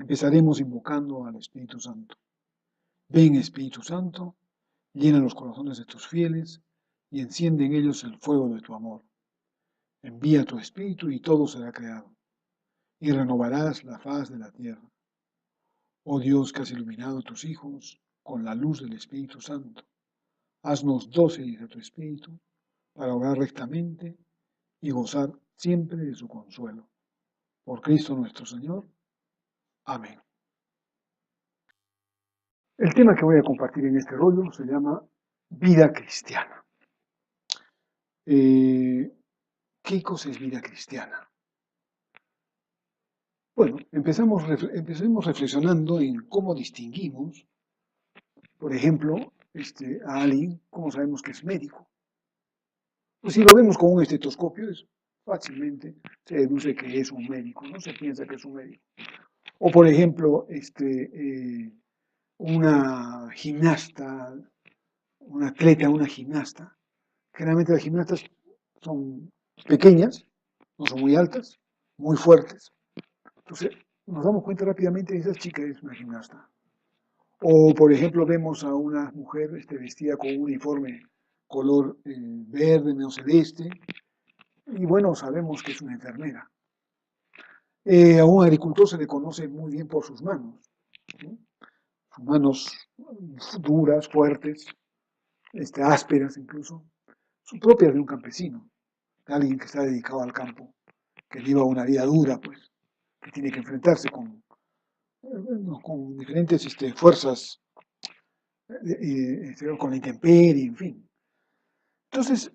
Empezaremos invocando al Espíritu Santo. Ven, Espíritu Santo, llena los corazones de tus fieles y enciende en ellos el fuego de tu amor. Envía tu Espíritu y todo será creado, y renovarás la faz de la tierra. Oh Dios, que has iluminado a tus hijos con la luz del Espíritu Santo, haznos dóciles a tu Espíritu para obrar rectamente y gozar siempre de su consuelo. Por Cristo nuestro Señor. Amén. El tema que voy a compartir en este rollo se llama vida cristiana. ¿Qué cosa es vida cristiana? Bueno, empecemos reflexionando en cómo distinguimos, por ejemplo, a alguien, cómo sabemos que es médico. Pues si lo vemos con un estetoscopio, fácilmente se deduce que es un médico, no se piensa que es un médico. O por ejemplo, una gimnasta, un atleta, una gimnasta. Generalmente las gimnastas son pequeñas, no son muy altas, muy fuertes. Entonces nos damos cuenta rápidamente que esa chica es una gimnasta. O por ejemplo vemos a una mujer vestida con un uniforme color verde, medio celeste, y bueno, sabemos que es una enfermera. A un agricultor se le conoce muy bien por sus manos, ¿no? Sus manos duras, fuertes, ásperas incluso, son propias de un campesino, de alguien que está dedicado al campo, que lleva una vida dura, pues, que tiene que enfrentarse con diferentes fuerzas, con la intemperie, en fin. Entonces,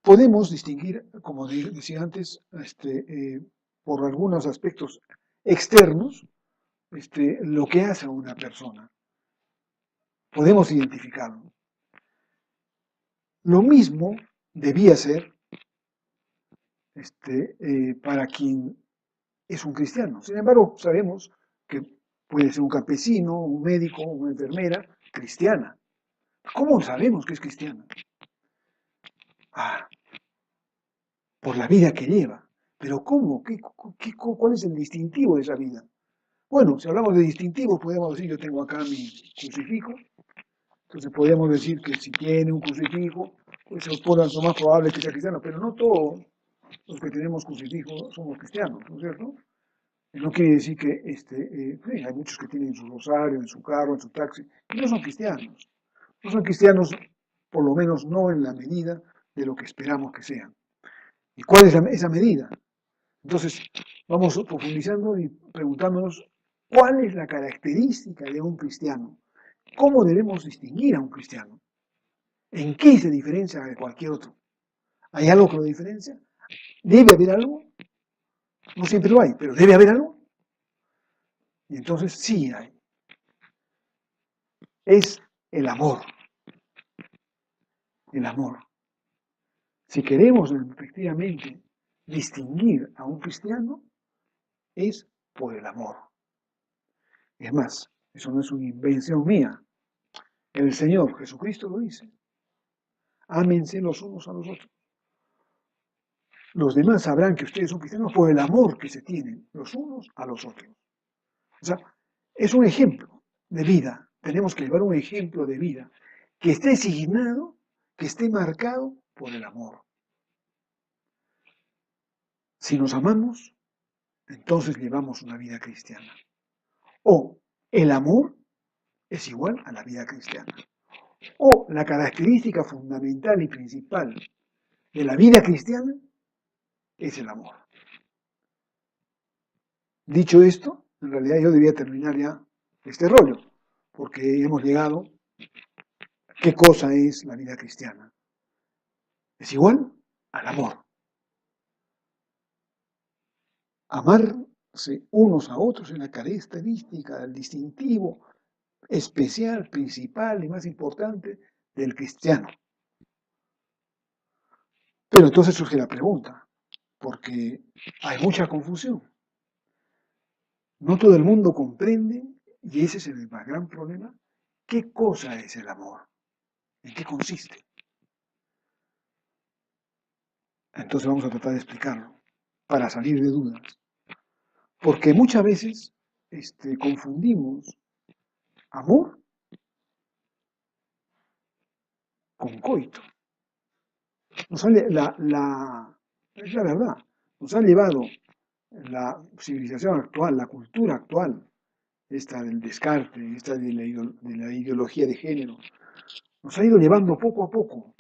podemos distinguir, como decía antes, por algunos aspectos externos, lo que hace a una persona. Podemos identificarlo. Lo mismo debía ser para quien es un cristiano. Sin embargo, sabemos que puede ser un campesino, un médico, una enfermera cristiana. ¿Cómo sabemos que es cristiana? Por la vida que lleva. Pero ¿cómo? ¿Cuál es el distintivo de esa vida? Bueno, si hablamos de distintivos, podemos decir, yo tengo acá mi crucifijo. Entonces podríamos decir que si tiene un crucifijo, pues lo más probable es que sea cristiano, pero no todos los que tenemos crucifijo somos cristianos, ¿no es cierto? No quiere decir que hay muchos que tienen su rosario en su carro, en su taxi, y no son cristianos. No son cristianos, por lo menos no en la medida de lo que esperamos que sean. ¿Y cuál es esa medida? Entonces, vamos profundizando y preguntándonos cuál es la característica de un cristiano. ¿Cómo debemos distinguir a un cristiano? ¿En qué se diferencia de cualquier otro? ¿Hay algo que lo diferencia? ¿Debe haber algo? No siempre lo hay, pero ¿debe haber algo? Y entonces sí hay. Es el amor. El amor. Si queremos efectivamente distinguir a un cristiano, es por el amor. Es más, eso no es una invención mía. El Señor Jesucristo lo dice. Ámense los unos a los otros. Los demás sabrán que ustedes son cristianos por el amor que se tienen los unos a los otros. O sea, es un ejemplo de vida. Tenemos que llevar un ejemplo de vida que esté signado, que esté marcado por el amor. Si nos amamos, entonces llevamos una vida cristiana. O el amor es igual a la vida cristiana. O la característica fundamental y principal de la vida cristiana es el amor. Dicho esto, en realidad yo debía terminar ya este rollo, porque hemos llegado a qué cosa es la vida cristiana. Es igual al amor. Amarse unos a otros es la característica, el distintivo especial, principal y más importante del cristiano. Pero entonces surge la pregunta, porque hay mucha confusión. No todo el mundo comprende, y ese es el más gran problema, qué cosa es el amor, en qué consiste. Entonces vamos a tratar de explicarlo, para salir de dudas. Porque muchas veces confundimos amor con coito. Es la verdad, nos ha llevado la civilización actual, la cultura actual, esta del descarte, esta de la ideología de género, nos ha ido llevando poco a poco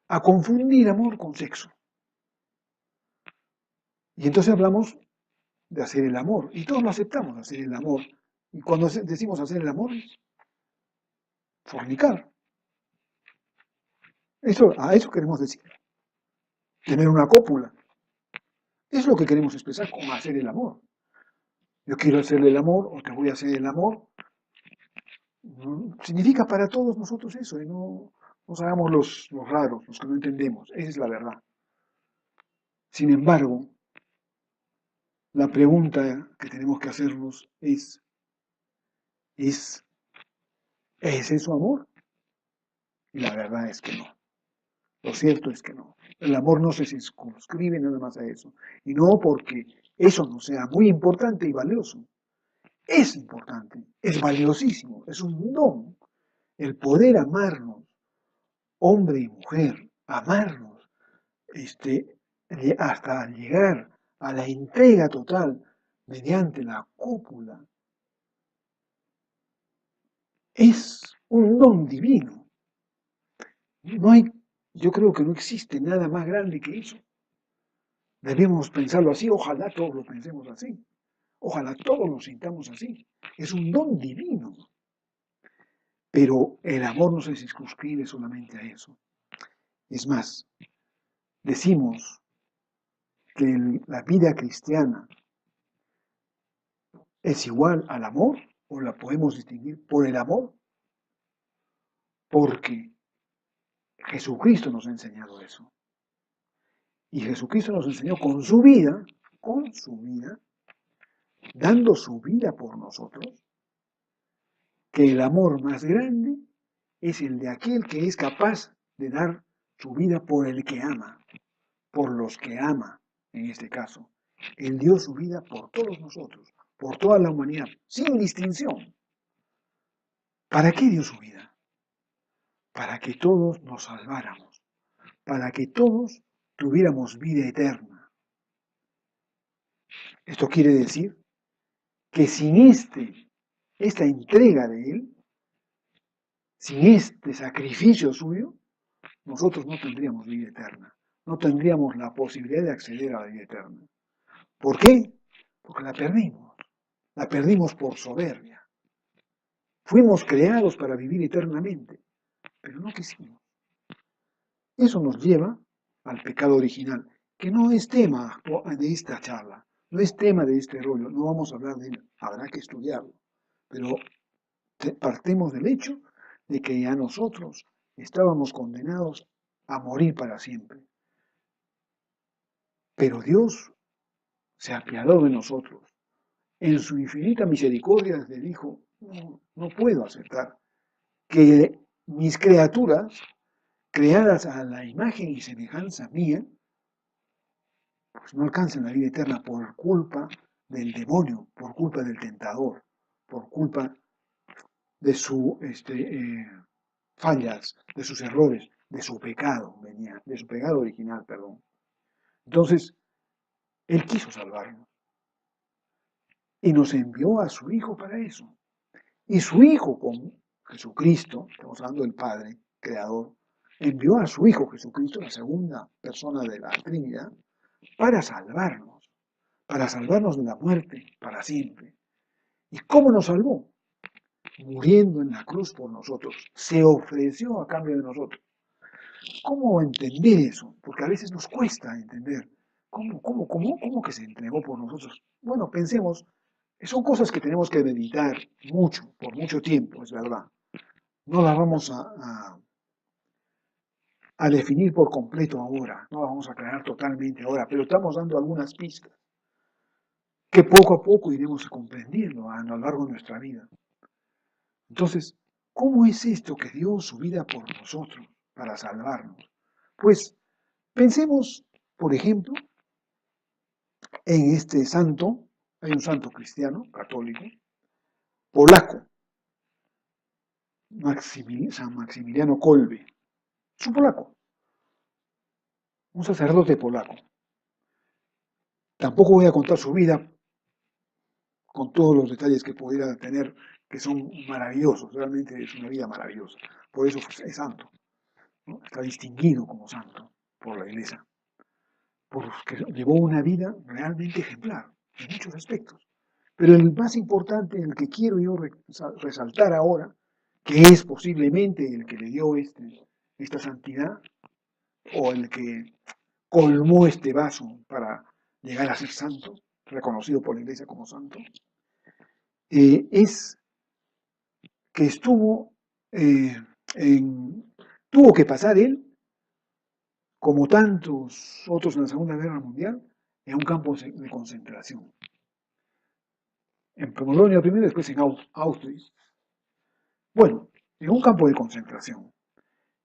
a confundir amor con sexo. Y entonces hablamos de hacer el amor, y todos lo aceptamos, hacer el amor. Y cuando decimos hacer el amor, es fornicar. A eso queremos decir. Tener una cópula. Es lo que queremos expresar con hacer el amor. Yo quiero hacerle el amor, o te voy a hacer el amor. Significa para todos nosotros eso, y no nos hagamos los raros, los que no entendemos. Esa es la verdad. Sin embargo, la pregunta que tenemos que hacernos ¿es eso amor? Y la verdad es que no. Lo cierto es que no. El amor no se circunscribe nada más a eso. Y no porque eso no sea muy importante y valioso. Es importante, es valiosísimo, es un don. El poder amarnos, hombre y mujer, amarnos, hasta llegar a la entrega total mediante la cópula, es un don divino. No hay, yo creo que no existe nada más grande que eso. Debemos pensarlo así, ojalá todos lo pensemos así. Ojalá todos lo sintamos así. Es un don divino. Pero el amor no se circunscribe solamente a eso. Es más, decimos que la vida cristiana es igual al amor, o la podemos distinguir por el amor, porque Jesucristo nos ha enseñado eso. Y Jesucristo nos enseñó con su vida, dando su vida por nosotros, que el amor más grande es el de aquel que es capaz de dar su vida por el que ama, por los que ama, en este caso. Él dio su vida por todos nosotros, por toda la humanidad, sin distinción. ¿Para qué dio su vida? Para que todos nos salváramos, para que todos tuviéramos vida eterna. Esto quiere decir que sin esta entrega de Él, sin este sacrificio suyo, nosotros no tendríamos vida eterna, no tendríamos la posibilidad de acceder a la vida eterna. ¿Por qué? Porque la perdimos por soberbia. Fuimos creados para vivir eternamente, pero no quisimos. Eso nos lleva al pecado original, que no es tema de esta charla, no es tema de este rollo, no vamos a hablar de él, habrá que estudiarlo, pero partemos del hecho de que ya nosotros estábamos condenados a morir para siempre. Pero Dios se apiadó de nosotros. En su infinita misericordia le dijo, no puedo aceptar que mis criaturas, creadas a la imagen y semejanza mía, pues no alcancen la vida eterna por culpa del demonio, por culpa del tentador, por culpa de sus fallas, de sus errores, de su pecado, de su pecado original, perdón. Entonces, Él quiso salvarnos y nos envió a su Hijo para eso. Y su Hijo, con Jesucristo, estamos hablando del Padre, Creador, envió a su Hijo Jesucristo, la segunda persona de la Trinidad, para salvarnos de la muerte para siempre. ¿Y cómo nos salvó? Muriendo en la cruz por nosotros. Se ofreció a cambio de nosotros. ¿Cómo entender eso? Porque a veces nos cuesta entender. ¿Cómo que se entregó por nosotros? Bueno, pensemos, son cosas que tenemos que meditar mucho, por mucho tiempo, es verdad. No las vamos a definir por completo ahora, no las vamos a aclarar totalmente ahora, pero estamos dando algunas pistas que poco a poco iremos comprendiendo a lo largo de nuestra vida. Entonces, ¿cómo es esto que dio su vida por nosotros para salvarnos? Pues pensemos, por ejemplo, en este santo Hay un santo cristiano, católico, polaco, San Maximiliano Kolbe. Es un polaco, un sacerdote polaco. Tampoco voy a contar su vida con todos los detalles que pudiera tener, que son maravillosos, realmente es una vida maravillosa. Por eso es santo, ¿no? Está distinguido como santo por la Iglesia, porque llevó una vida realmente ejemplar en muchos aspectos. Pero el más importante, el que quiero yo resaltar ahora, que es posiblemente el que le dio esta santidad, o el que colmó este vaso para llegar a ser santo, reconocido por la Iglesia como santo, es que eh, tuvo que pasar él, como tantos otros en la Segunda Guerra Mundial, en un campo de concentración. En Polonia primero y después en Auschwitz. Bueno, en un campo de concentración.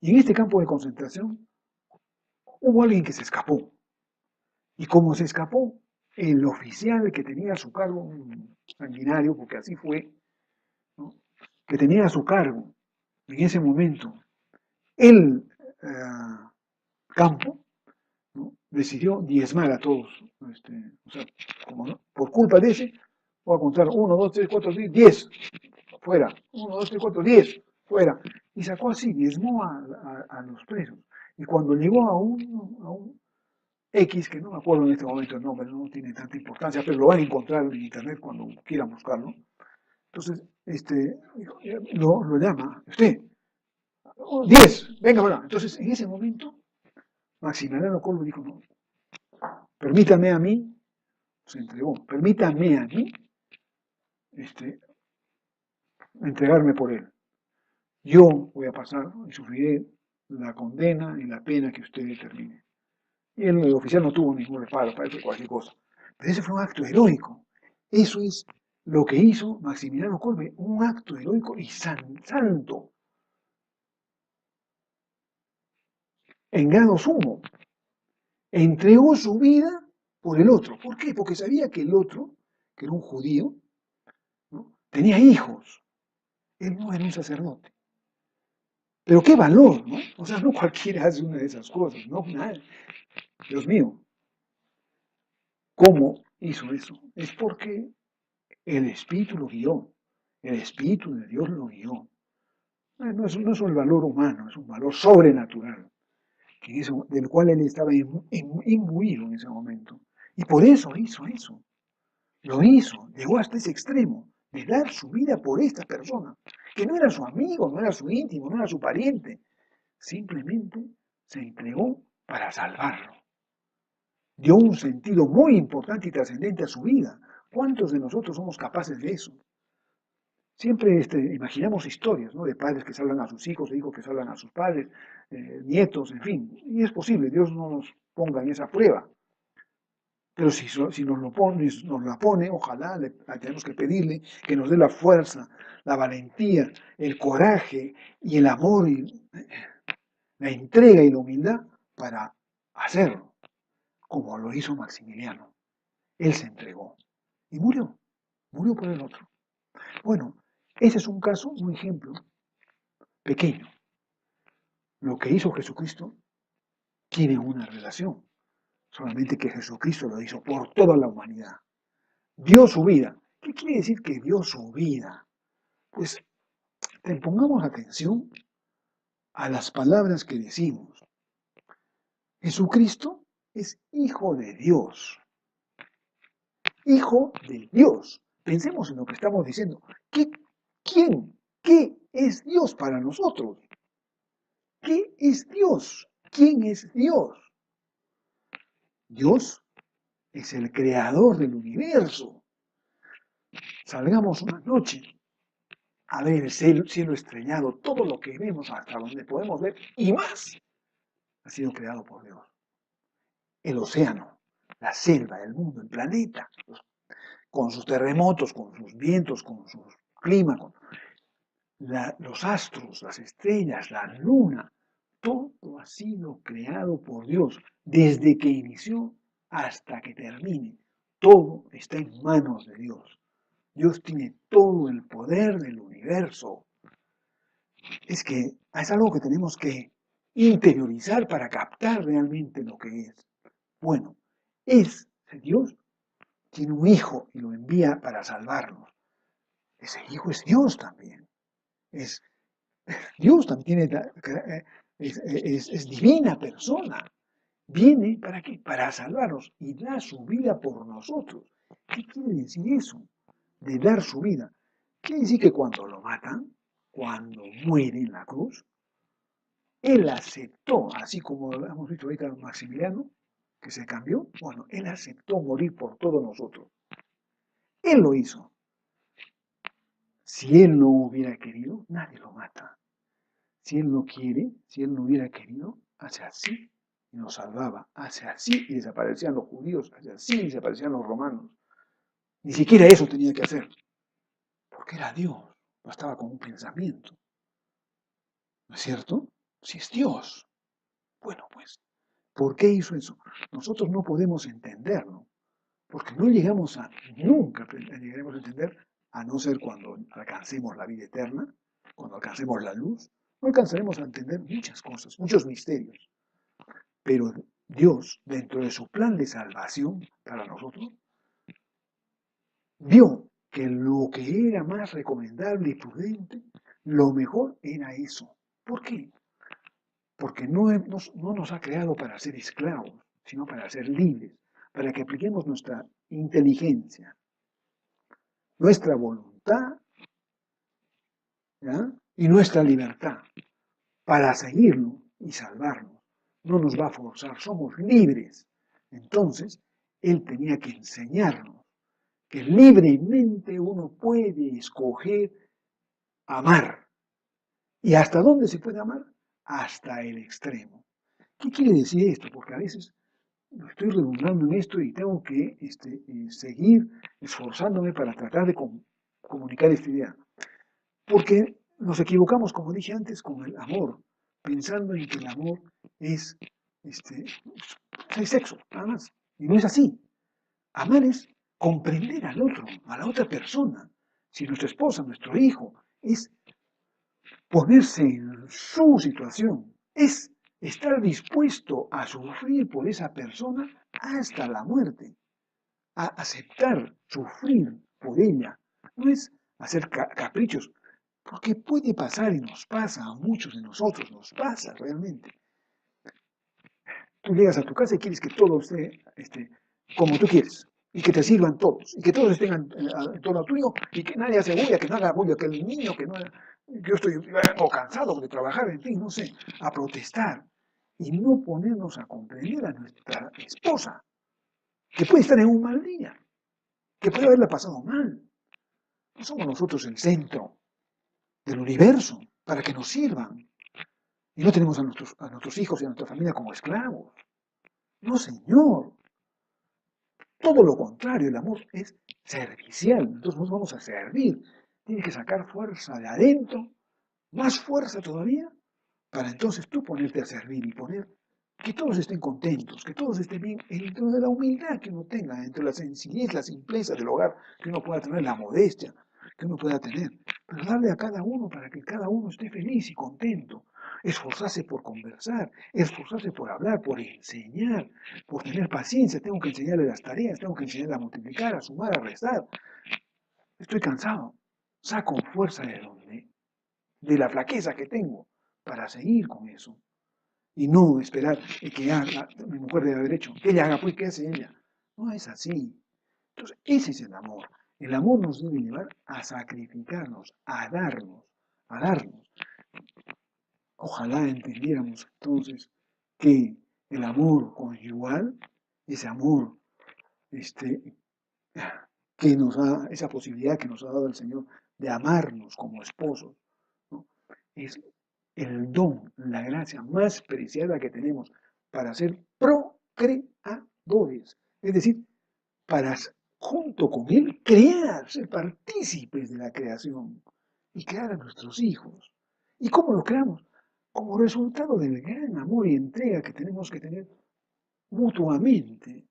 Y en este campo de concentración hubo alguien que se escapó. Y como se escapó, el oficial que tenía a su cargo, un sanguinario, porque así fue, ¿no? Que tenía a su cargo en ese momento el campo, ¿no? Decidió diezmar a todos. O sea, como, ¿no? Por culpa de ese, voy a contar 1, 2, 3, 4, 10, fuera. 1, 2, 3, 4, 10, fuera. Y sacó así, diezmó a los presos. Y cuando llegó a un X, que no me acuerdo en este momento el nombre, no tiene tanta importancia, pero lo van a encontrar en internet cuando quieran buscarlo. Entonces, lo llama, usted, 10, venga, venga. Entonces, en ese momento, Maximiliano Kolbe dijo, no, permítame a mí, se entregó, permítame a mí entregarme por él. Yo voy a pasar y sufriré la condena y la pena que usted determine. Y el oficial no tuvo ningún reparo, parece cualquier cosa. Pero ese fue un acto heroico. Eso es lo que hizo Maximiliano Kolbe, un acto heroico y santo, en grado sumo. Entregó su vida por el otro. ¿Por qué? Porque sabía que el otro, que era un judío, ¿no? Tenía hijos. Él no era un sacerdote. Pero qué valor, ¿no? O sea, no cualquiera hace una de esas cosas, no, nada. Dios mío, ¿cómo hizo eso? Es porque el Espíritu lo guió, el Espíritu de Dios lo guió. No es un valor humano, es un valor sobrenatural, del cual él estaba imbuido en ese momento. Y por eso hizo eso. Lo hizo, llegó hasta ese extremo de dar su vida por esta persona, que no era su amigo, no era su íntimo, no era su pariente. Simplemente se entregó para salvarlo. Dio un sentido muy importante y trascendente a su vida. ¿Cuántos de nosotros somos capaces de eso? Siempre imaginamos historias, ¿no? De padres que salvan a sus hijos, de hijos que salvan a sus padres, nietos, en fin. Y es posible, Dios no nos ponga en esa prueba. Pero si nos la pone, ojalá tenemos que pedirle que nos dé la fuerza, la valentía, el coraje y el amor y la entrega y la humildad para hacerlo, como lo hizo Maximiliano. Él se entregó y murió por el otro. Bueno, ese es un caso, un ejemplo pequeño. Lo que hizo Jesucristo tiene una relación, solamente que Jesucristo lo hizo por toda la humanidad. Dio su vida. ¿Qué quiere decir que dio su vida? Pues pongamos atención a las palabras que decimos. Jesucristo es hijo de Dios. Hijo de Dios. Pensemos en lo que estamos diciendo. ¿Quién? ¿Qué es Dios para nosotros? ¿Qué es Dios? ¿Quién es Dios? Dios es el creador del universo. Salgamos una noche a ver el cielo estrellado, todo lo que vemos hasta donde podemos ver y más ha sido creado por Dios. El océano, la selva, el mundo, el planeta, con sus terremotos, con sus vientos, con su clima, con los astros, las estrellas, la luna, todo ha sido creado por Dios desde que inició hasta que termine. todo está en manos de Dios. Dios tiene todo el poder del universo. Es que es algo que tenemos que interiorizar para captar realmente lo que es. Bueno, Dios tiene un hijo y lo envía para salvarnos. Ese hijo es Dios también. Es, Dios también es divina persona. Viene ¿para qué? Para salvarnos y da su vida por nosotros. ¿Qué quiere decir eso? De dar su vida. Quiere decir que cuando lo matan, cuando muere en la cruz, él aceptó, así como hemos visto ahorita a Maximiliano, que se cambió, bueno, él aceptó morir por todos nosotros. Él lo hizo. Si él no hubiera querido, nadie lo mata. Si él no quiere, si él no hubiera querido, hace así y nos salvaba. Hace así y desaparecían los judíos, hace así y desaparecían los romanos. Ni siquiera eso tenía que hacer, porque era Dios, bastaba con un pensamiento. ¿No es cierto? Si es Dios. Bueno, pues, ¿por qué hizo eso? Nosotros no podemos entenderlo, porque no llegamos a, nunca llegaremos a entender, a no ser cuando alcancemos la vida eterna, cuando alcancemos la luz, no alcanzaremos a entender muchas cosas, muchos misterios. Pero Dios, dentro de su plan de salvación para nosotros, vio que lo que era más recomendable y prudente, lo mejor era eso. ¿Por qué? Porque no nos ha creado para ser esclavos, sino para ser libres, para que apliquemos nuestra inteligencia, nuestra voluntad, ¿ya? Y nuestra libertad para seguirlo y salvarnos. No nos va a forzar, somos libres. Entonces, Él tenía que enseñarnos que libremente uno puede escoger amar. ¿Y hasta dónde se puede amar? Hasta el extremo. ¿Qué quiere decir esto? Porque a veces estoy redundando en esto y tengo que seguir esforzándome para tratar de comunicar esta idea. Porque nos equivocamos, como dije antes, con el amor, pensando en que el amor es sexo, nada más. Y no es así. Amar es comprender al otro, a la otra persona. Si nuestra esposa, nuestro hijo, es ponerse en su situación, es estar dispuesto a sufrir por esa persona hasta la muerte, a aceptar sufrir por ella. No es hacer caprichos, porque puede pasar y nos pasa a muchos de nosotros, nos pasa realmente. Tú llegas a tu casa y quieres que todo esté como tú quieres, y que te sirvan todos, y que todos estén en torno tuyo, y que nadie hace bulla, que no haga bulla, que el niño, que no, yo estoy cansado de trabajar, en fin, no sé, a protestar, y no ponernos a comprender a nuestra esposa, que puede estar en un mal día, que puede haberla pasado mal. No somos nosotros el centro del universo para que nos sirvan. Y no tenemos a nuestros hijos y a nuestra familia como esclavos. No, señor. Todo lo contrario, el amor es servicial. Entonces nos vamos a servir. Tienes que sacar fuerza de adentro, más fuerza todavía, para entonces tú ponerte a servir y poner que todos estén contentos, que todos estén bien, dentro de la humildad que uno tenga, dentro de la sencillez, la simpleza del hogar, que uno pueda tener, la modestia que uno pueda tener, pero darle a cada uno para que cada uno esté feliz y contento, esforzarse por conversar, esforzarse por hablar, por enseñar, por tener paciencia, tengo que enseñarle las tareas, tengo que enseñarle a multiplicar, a sumar, a restar, estoy cansado, saco fuerza de donde, de la flaqueza que tengo, para seguir con eso. Y no esperar que haga, mi mujer debe haber hecho, que ella haga, pues, ¿qué hace ella? No es así. Entonces, ese es el amor. El amor nos debe llevar a sacrificarnos, a darnos, a darnos. Ojalá entendiéramos entonces que el amor conyugal, ese amor que nos da, esa posibilidad que nos ha dado el Señor de amarnos como esposos, ¿no? Es el don, la gracia más preciada que tenemos para ser procreadores. Es decir, para junto con Él crear, ser partícipes de la creación y crear a nuestros hijos. ¿Y cómo lo creamos? Como resultado del gran amor y entrega que tenemos que tener mutuamente.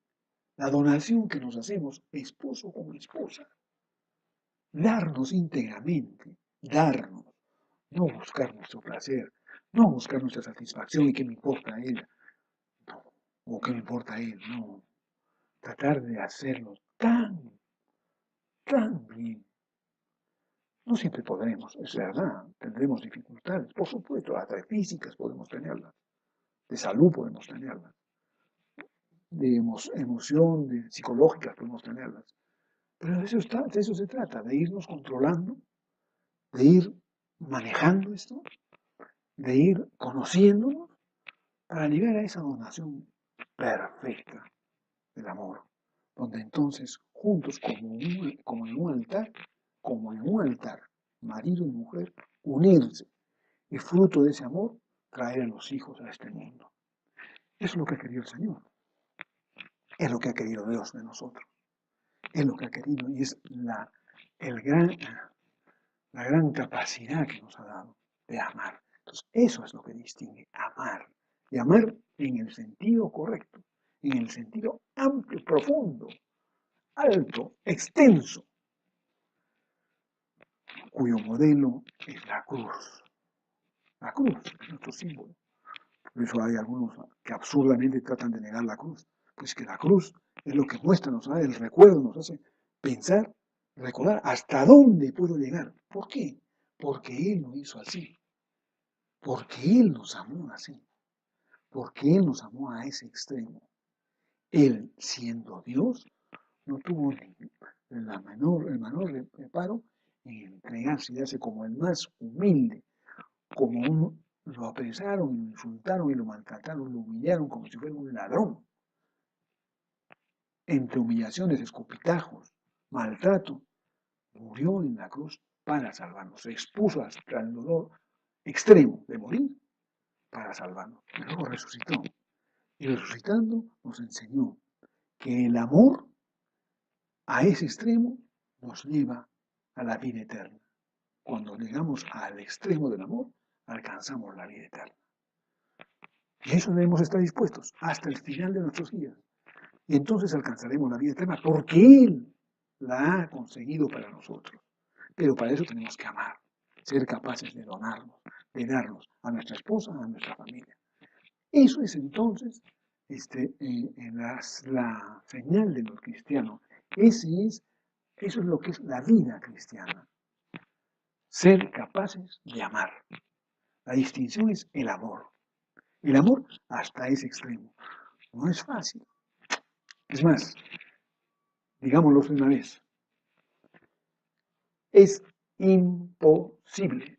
La donación que nos hacemos, esposo como esposa. Darnos íntegramente, darnos, no buscar nuestro placer, no buscar nuestra satisfacción y qué me importa a él, no, o qué me importa a él, no. Tratar de hacerlo tan bien. No siempre podremos, es verdad, tendremos dificultades, por supuesto, hasta físicas podemos tenerlas, de salud podemos tenerlas, de emoción, de psicológicas podemos tenerlas. Pero de eso se trata, de irnos controlando, de ir manejando esto, de ir conociéndonos para llegar a esa donación perfecta del amor, donde entonces juntos como en un altar, marido y mujer, unirse y fruto de ese amor, traer a los hijos a este mundo. Eso es lo que ha querido el Señor, es lo que ha querido Dios de nosotros, es lo que ha querido y es el la gran capacidad que nos ha dado de amar. Entonces, eso es lo que distingue, amar. Y amar en el sentido correcto, en el sentido amplio, profundo, alto, extenso, cuyo modelo es la cruz. La cruz es nuestro símbolo. Por eso hay algunos que absurdamente tratan de negar la cruz. Pues que la cruz es lo que muestra, nos da el recuerdo, nos hace pensar, recordar hasta dónde puedo llegar. ¿Por qué? Porque Él lo hizo así. Porque Él nos amó así. Porque Él nos amó a ese extremo. Él, siendo Dios, no tuvo el menor reparo en entregarse y darse como el más humilde, lo apresaron, lo insultaron y lo maltrataron, lo humillaron como si fuera un ladrón. Entre humillaciones, escupitajos, maltrato, murió en la cruz para salvarnos. Se expuso hasta el dolor extremo de morir para salvarnos. Y luego resucitó. Y resucitando nos enseñó que el amor a ese extremo nos lleva a la vida eterna. Cuando llegamos al extremo del amor, alcanzamos la vida eterna. Y a eso debemos estar dispuestos hasta el final de nuestros días. Y entonces alcanzaremos la vida eterna porque Él la ha conseguido para nosotros. Pero para eso tenemos que amar, ser capaces de donarnos, de darnos a nuestra esposa, a nuestra familia. Eso es entonces la señal de los cristianos. Eso es lo que es la vida cristiana. Ser capaces de amar. La distinción es el amor. El amor hasta ese extremo. No es fácil. Es más, digámoslo de una vez, es imposible.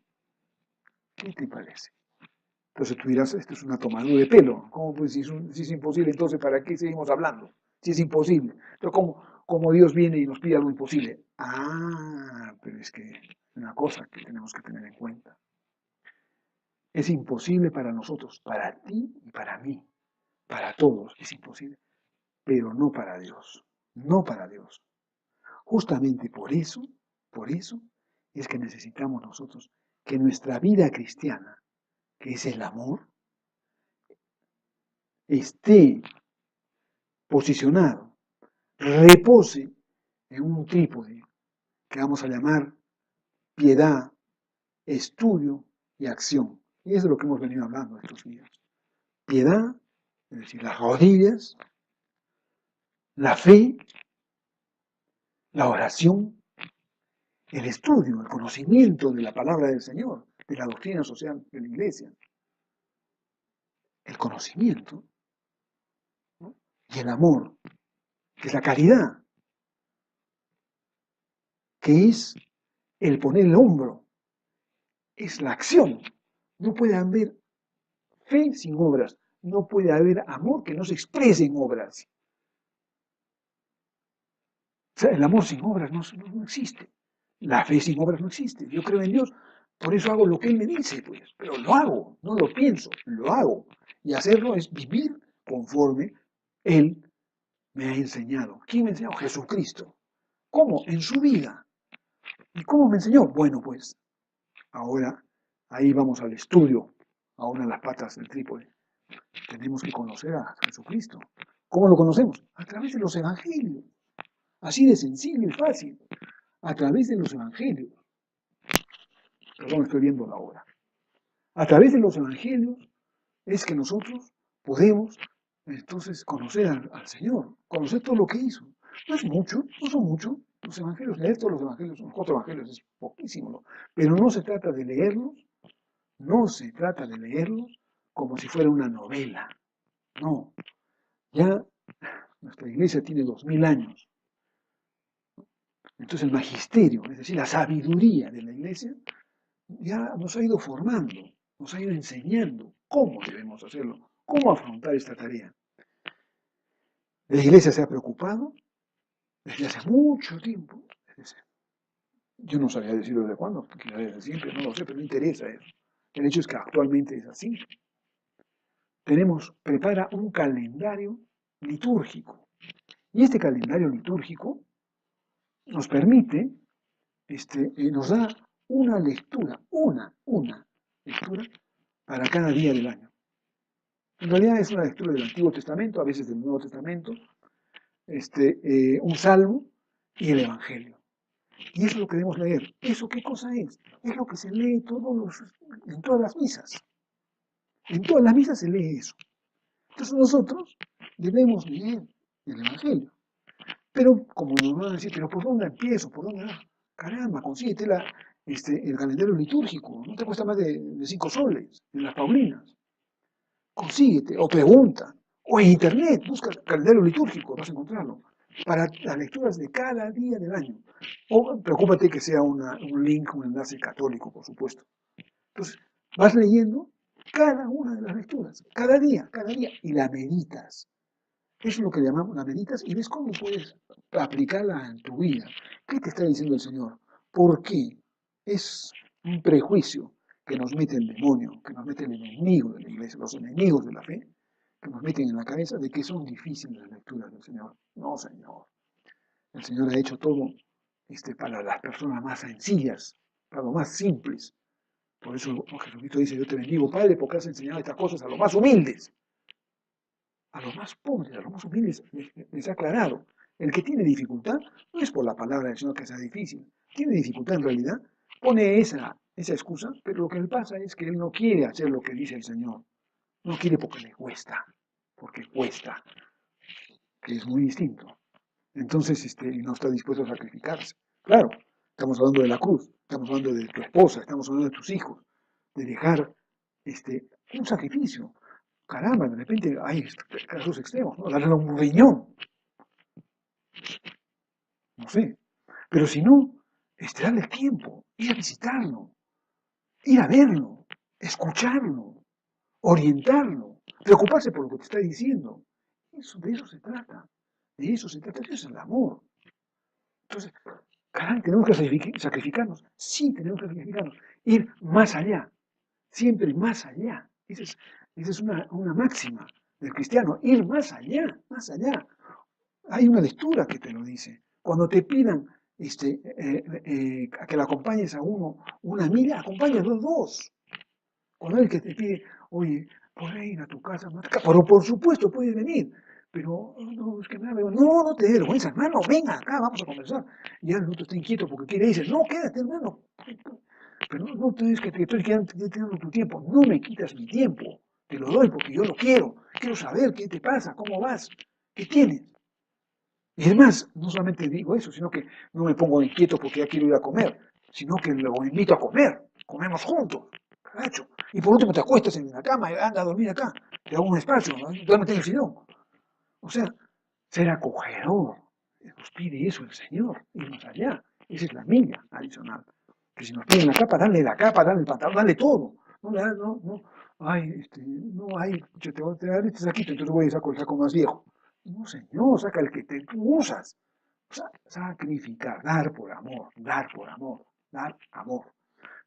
¿Qué te parece? Entonces tú dirás, esto es una tomadura de pelo. ¿Cómo pues si es imposible, entonces ¿para qué seguimos hablando? Si es imposible. Entonces, ¿cómo Dios viene y nos pide algo imposible? Ah, pero es que una cosa que tenemos que tener en cuenta. Es imposible para nosotros, para ti y para mí, para todos es imposible, pero no para Dios, no para Dios. Justamente por eso es que necesitamos nosotros que nuestra vida cristiana, que es el amor, esté posicionado, repose en un trípode que vamos a llamar piedad, estudio y acción. Y eso es lo que hemos venido hablando estos días. Piedad, es decir, las rodillas, la fe, la oración, el estudio, el conocimiento de la palabra del Señor, de la doctrina social de la Iglesia, el conocimiento, ¿no? Y el amor, que es la caridad, que es el poner el hombro, es la acción. No puede haber fe sin obras, no puede haber amor que no se exprese en obras. O sea, el amor sin obras no existe. La fe sin obras no existe. Yo creo en Dios, por eso hago lo que Él me dice, pues. Pero lo hago, no lo pienso, lo hago. Y hacerlo es vivir conforme Él me ha enseñado. ¿Quién me ha enseñado? Jesucristo. ¿Cómo? En su vida. ¿Y cómo me enseñó? Bueno, pues ahora ahí vamos al estudio, a una de las patas del trípode. Tenemos que conocer a Jesucristo. ¿Cómo lo conocemos? A través de los evangelios. Así de sencillo y fácil. A través de los evangelios. Perdón, estoy viendo la hora. A través de los evangelios es que nosotros podemos entonces conocer al Señor, conocer todo lo que hizo. No es mucho, no son muchos los evangelios, leer todos los evangelios, los 4 evangelios es poquísimo, ¿no? Pero no se trata de leerlos, no se trata de leerlos como si fuera una novela, no. Ya nuestra iglesia tiene 2000 años, entonces el magisterio, es decir, la sabiduría de la iglesia, ya nos ha ido formando, nos ha ido enseñando cómo debemos hacerlo, cómo afrontar esta tarea. La iglesia se ha preocupado desde hace mucho tiempo. Yo no sabía decirlo desde cuándo, quizás desde siempre, no lo sé, pero no interesa eso. El hecho es que actualmente es así. Prepara un calendario litúrgico. Y este calendario litúrgico nos permite, nos da una lectura, una lectura para cada día del año. En realidad es una lectura del Antiguo Testamento, a veces del Nuevo Testamento, un salmo y el Evangelio. Y eso es lo que debemos leer. ¿Eso qué cosa es? Es lo que se lee en todas las misas. En todas las misas se lee eso. Entonces nosotros debemos leer el Evangelio. Pero, como nos van a decir, ¿pero por dónde empiezo? ¿Por dónde? Caramba, consíguete el calendario litúrgico. No te cuesta más de 5 soles en las Paulinas. Consíguete, o pregunta, o en internet, busca el calendario litúrgico, vas a encontrarlo, para las lecturas de cada día del año. O preocúpate que sea un link, un enlace católico, por supuesto. Entonces, vas leyendo cada una de las lecturas, cada día, y la meditas. Eso es lo que llamamos la meditas y ves cómo puedes aplicarla en tu vida. ¿Qué te está diciendo el Señor? ¿Por qué? Es un prejuicio que nos mete el demonio, que nos mete el enemigo de la iglesia, los enemigos de la fe, que nos meten en la cabeza de que son difíciles las lecturas del Señor. No, Señor. El Señor ha hecho todo para las personas más sencillas, para los más simples. Por eso Jesucristo dice, yo te bendigo, Padre, porque has enseñado estas cosas a los más humildes. A los más pobres, a los más humildes, les ha aclarado. El que tiene dificultad no es por la palabra del Señor que sea difícil. Tiene dificultad en realidad, pone esa excusa, pero lo que le pasa es que él no quiere hacer lo que dice el Señor. No quiere porque le cuesta, que es muy distinto. Entonces, no está dispuesto a sacrificarse. Claro, estamos hablando de la cruz, estamos hablando de tu esposa, estamos hablando de tus hijos, de dejar un sacrificio. Caramba, de repente hay casos extremos, ¿no? Darle un riñón, no sé. Pero si no, darle el tiempo, ir a visitarlo, ir a verlo, escucharlo, orientarlo, preocuparse por lo que te está diciendo. De eso se trata. De eso se trata. Eso es el amor. Entonces, caray, tenemos que sacrificarnos. Sí, tenemos que sacrificarnos. Ir más allá. Siempre más allá. Esa es una máxima del cristiano. Ir más allá, más allá. Hay una lectura que te lo dice. Cuando te pidan a que la acompañes a uno una milla, acompáñalos dos. Cuando el que te pide, oye, ¿podré ir a tu casa? Pero por supuesto, puedes venir. Pero no, es que me da vergüenza. No, no te dé vergüenza, hermano, venga acá, vamos a conversar. Y ya el otro está inquieto porque quiere irse. No, quédate, hermano. Pero no tienes que te estoy quitando tu tiempo. No me quitas mi tiempo. Te lo doy porque yo lo quiero. Quiero saber qué te pasa, cómo vas, qué tienes. Y además, no solamente digo eso, sino que no me pongo inquieto porque ya quiero ir a comer, sino que lo invito a comer. Comemos juntos, caracho. Y por último te acuestas en la cama y anda a dormir acá. Te hago un espacio, ¿no? Duérmete en el sillón. O sea, ser acogedor. Nos pide eso el Señor, ir más allá. Esa es la milla adicional. Que si nos piden la capa, dale la capa, dale el pantalón, dale todo. No, yo te daré este saquito, entonces voy a sacar el saco más viejo. No, Señor, saca el que tú usas. O sea, sacrificar, dar por amor, dar por amor, dar amor.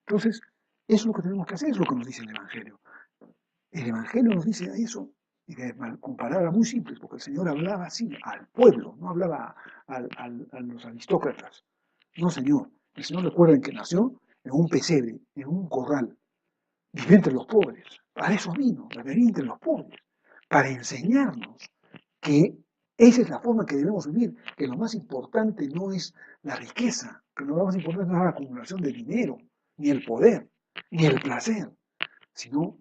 Entonces, eso es lo que tenemos que hacer, es lo que nos dice el Evangelio. El Evangelio nos dice eso, y con palabras muy simples, porque el Señor hablaba así al pueblo, no hablaba a los aristócratas. No, Señor. El Señor, recuerden que nació en un pesebre, en un corral, vivió entre los pobres. Para eso vino, para vivir entre los pobres, para enseñarnos que esa es la forma que debemos vivir, que lo más importante no es la riqueza, que lo más importante no es la acumulación de dinero, ni el poder, ni el placer, sino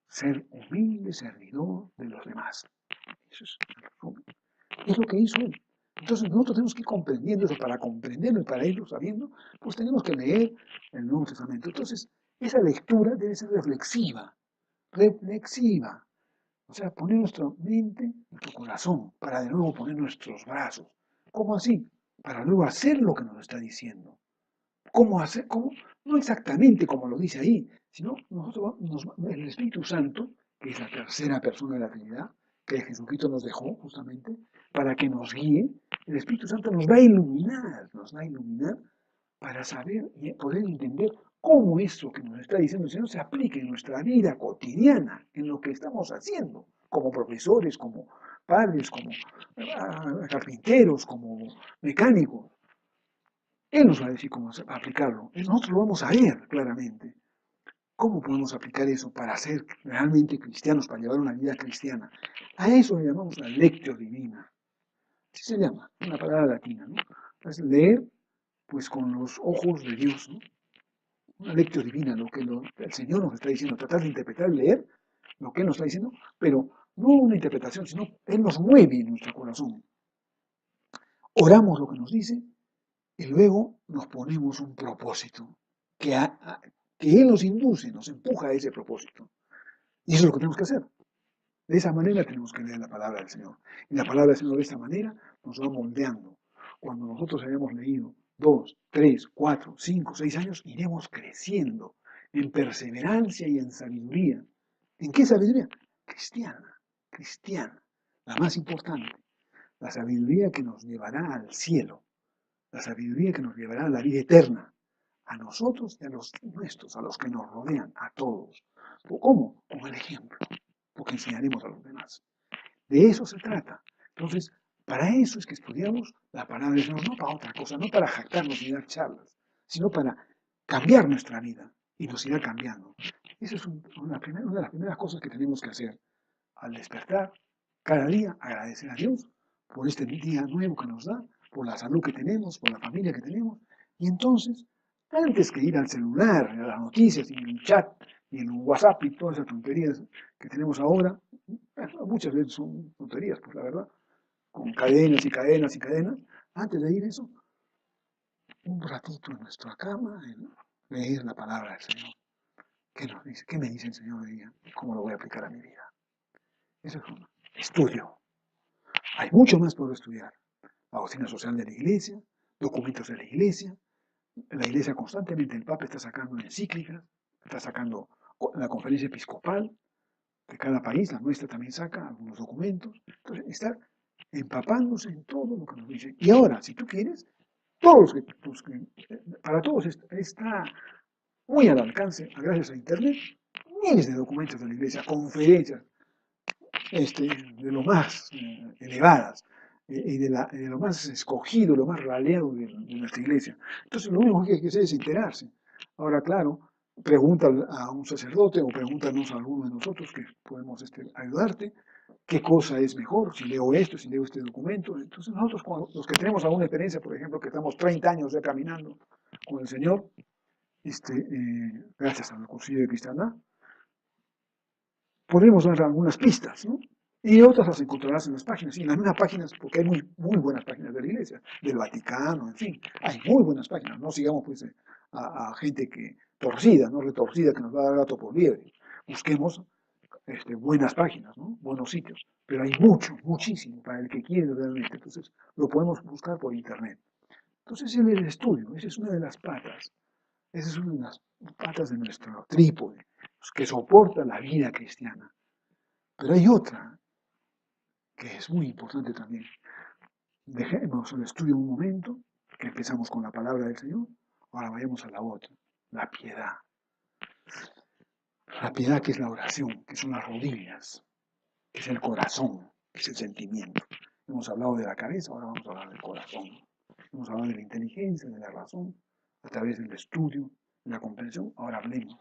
ser humilde servidor de los demás. Eso es el resumen. Es lo que hizo él. Entonces nosotros tenemos que ir comprendiendo eso. Para comprenderlo y para irlo sabiendo, pues tenemos que leer el Nuevo Testamento. Entonces, esa lectura debe ser reflexiva, reflexiva. O sea, poner nuestra mente, nuestro corazón, para de nuevo poner nuestros brazos. ¿Cómo así? Para luego hacer lo que nos está diciendo. ¿Cómo hacer? ¿Cómo? No exactamente como lo dice ahí, sino el Espíritu Santo, que es la tercera persona de la Trinidad, que Jesucristo nos dejó justamente, para que nos guíe, el Espíritu Santo nos va a iluminar para saber y poder entender cómo eso que nos está diciendo el Señor se aplica en nuestra vida cotidiana, en lo que estamos haciendo, como profesores, como padres, como carpinteros, como mecánicos. Él nos va a decir cómo aplicarlo. Nosotros lo vamos a ver claramente. ¿Cómo podemos aplicar eso para ser realmente cristianos, para llevar una vida cristiana? A eso le llamamos la lectio divina. Así se llama, una palabra latina, ¿no? Es leer, pues, con los ojos de Dios, ¿no? Una lectio divina, lo que el Señor nos está diciendo, tratar de interpretar y leer lo que Él nos está diciendo, pero no una interpretación, sino Él nos mueve en nuestro corazón. Oramos lo que nos dice y luego nos ponemos un propósito que Él nos induce, nos empuja a ese propósito. Y eso es lo que tenemos que hacer. De esa manera tenemos que leer la palabra del Señor. Y la palabra del Señor de esta manera nos va moldeando. Cuando nosotros hayamos leído 2, 3, 4, 5, 6 años, iremos creciendo en perseverancia y en sabiduría. ¿En qué sabiduría? Cristiana, cristiana, la más importante. La sabiduría que nos llevará al cielo, la sabiduría que nos llevará a la vida eterna, a nosotros y a los nuestros, a los que nos rodean, a todos. ¿Cómo? Con el ejemplo, porque enseñaremos a los demás. De eso se trata. Entonces, para eso es que estudiamos la palabra de Dios, no para otra cosa, no para jactarnos y dar charlas, sino para cambiar nuestra vida y nos irá cambiando. Esa es una de las primeras cosas que tenemos que hacer al despertar, cada día agradecer a Dios por este día nuevo que nos da, por la salud que tenemos, por la familia que tenemos. Y entonces, antes que ir al celular, a las noticias y el chat y el WhatsApp y todas esas tonterías que tenemos ahora, muchas veces son tonterías, pues la verdad, con cadenas y cadenas y cadenas, antes de ir eso, un ratito en nuestra cama, en leer la palabra del Señor. ¿Qué nos dice? ¿Qué me dice el Señor hoy día? ¿Cómo lo voy a aplicar a mi vida? Eso es un estudio. Hay mucho más por estudiar. La doctrina social de la Iglesia, documentos de la Iglesia constantemente, el Papa está sacando encíclicas, está sacando la conferencia episcopal de cada país, la nuestra también saca algunos documentos. Entonces, estar empapándose en todo lo que nos dicen. Y ahora, si tú quieres, para todos está muy al alcance, gracias a Internet, miles de documentos de la Iglesia, conferencias, de lo más elevadas y de lo más escogido, lo más raleado de nuestra iglesia. Entonces, lo único que hay que hacer es enterarse. Ahora, claro, pregunta a un sacerdote o pregúntanos a alguno de nosotros que podemos ayudarte qué cosa es mejor, si leo esto, si leo este documento. Entonces, nosotros, los que tenemos alguna experiencia, por ejemplo, que estamos 30 años ya caminando con el Señor, gracias al Concilio de Cristiandad, podremos dar algunas pistas, ¿no? Y otras las encontrarás en las páginas, y en las mismas páginas, porque hay muy buenas páginas de la Iglesia, del Vaticano, en fin, hay muy buenas páginas, no sigamos pues a gente que torcida, no retorcida, que nos va a dar gato por liebre. Busquemos buenas páginas, ¿no? Buenos sitios, pero hay mucho, muchísimo para el que quiere realmente, entonces lo podemos buscar por internet. Entonces el estudio, esa es una de las patas, esa es una de las patas de nuestro trípode, que soporta la vida cristiana. Pero hay otra que es muy importante también. Dejemos el estudio un momento, que empezamos con la palabra del Señor, ahora vayamos a la otra, la piedad. La piedad que es la oración, que son las rodillas, que es el corazón, que es el sentimiento. Hemos hablado de la cabeza, ahora vamos a hablar del corazón. Hemos hablado de la inteligencia, de la razón, a través del estudio, de la comprensión, ahora hablemos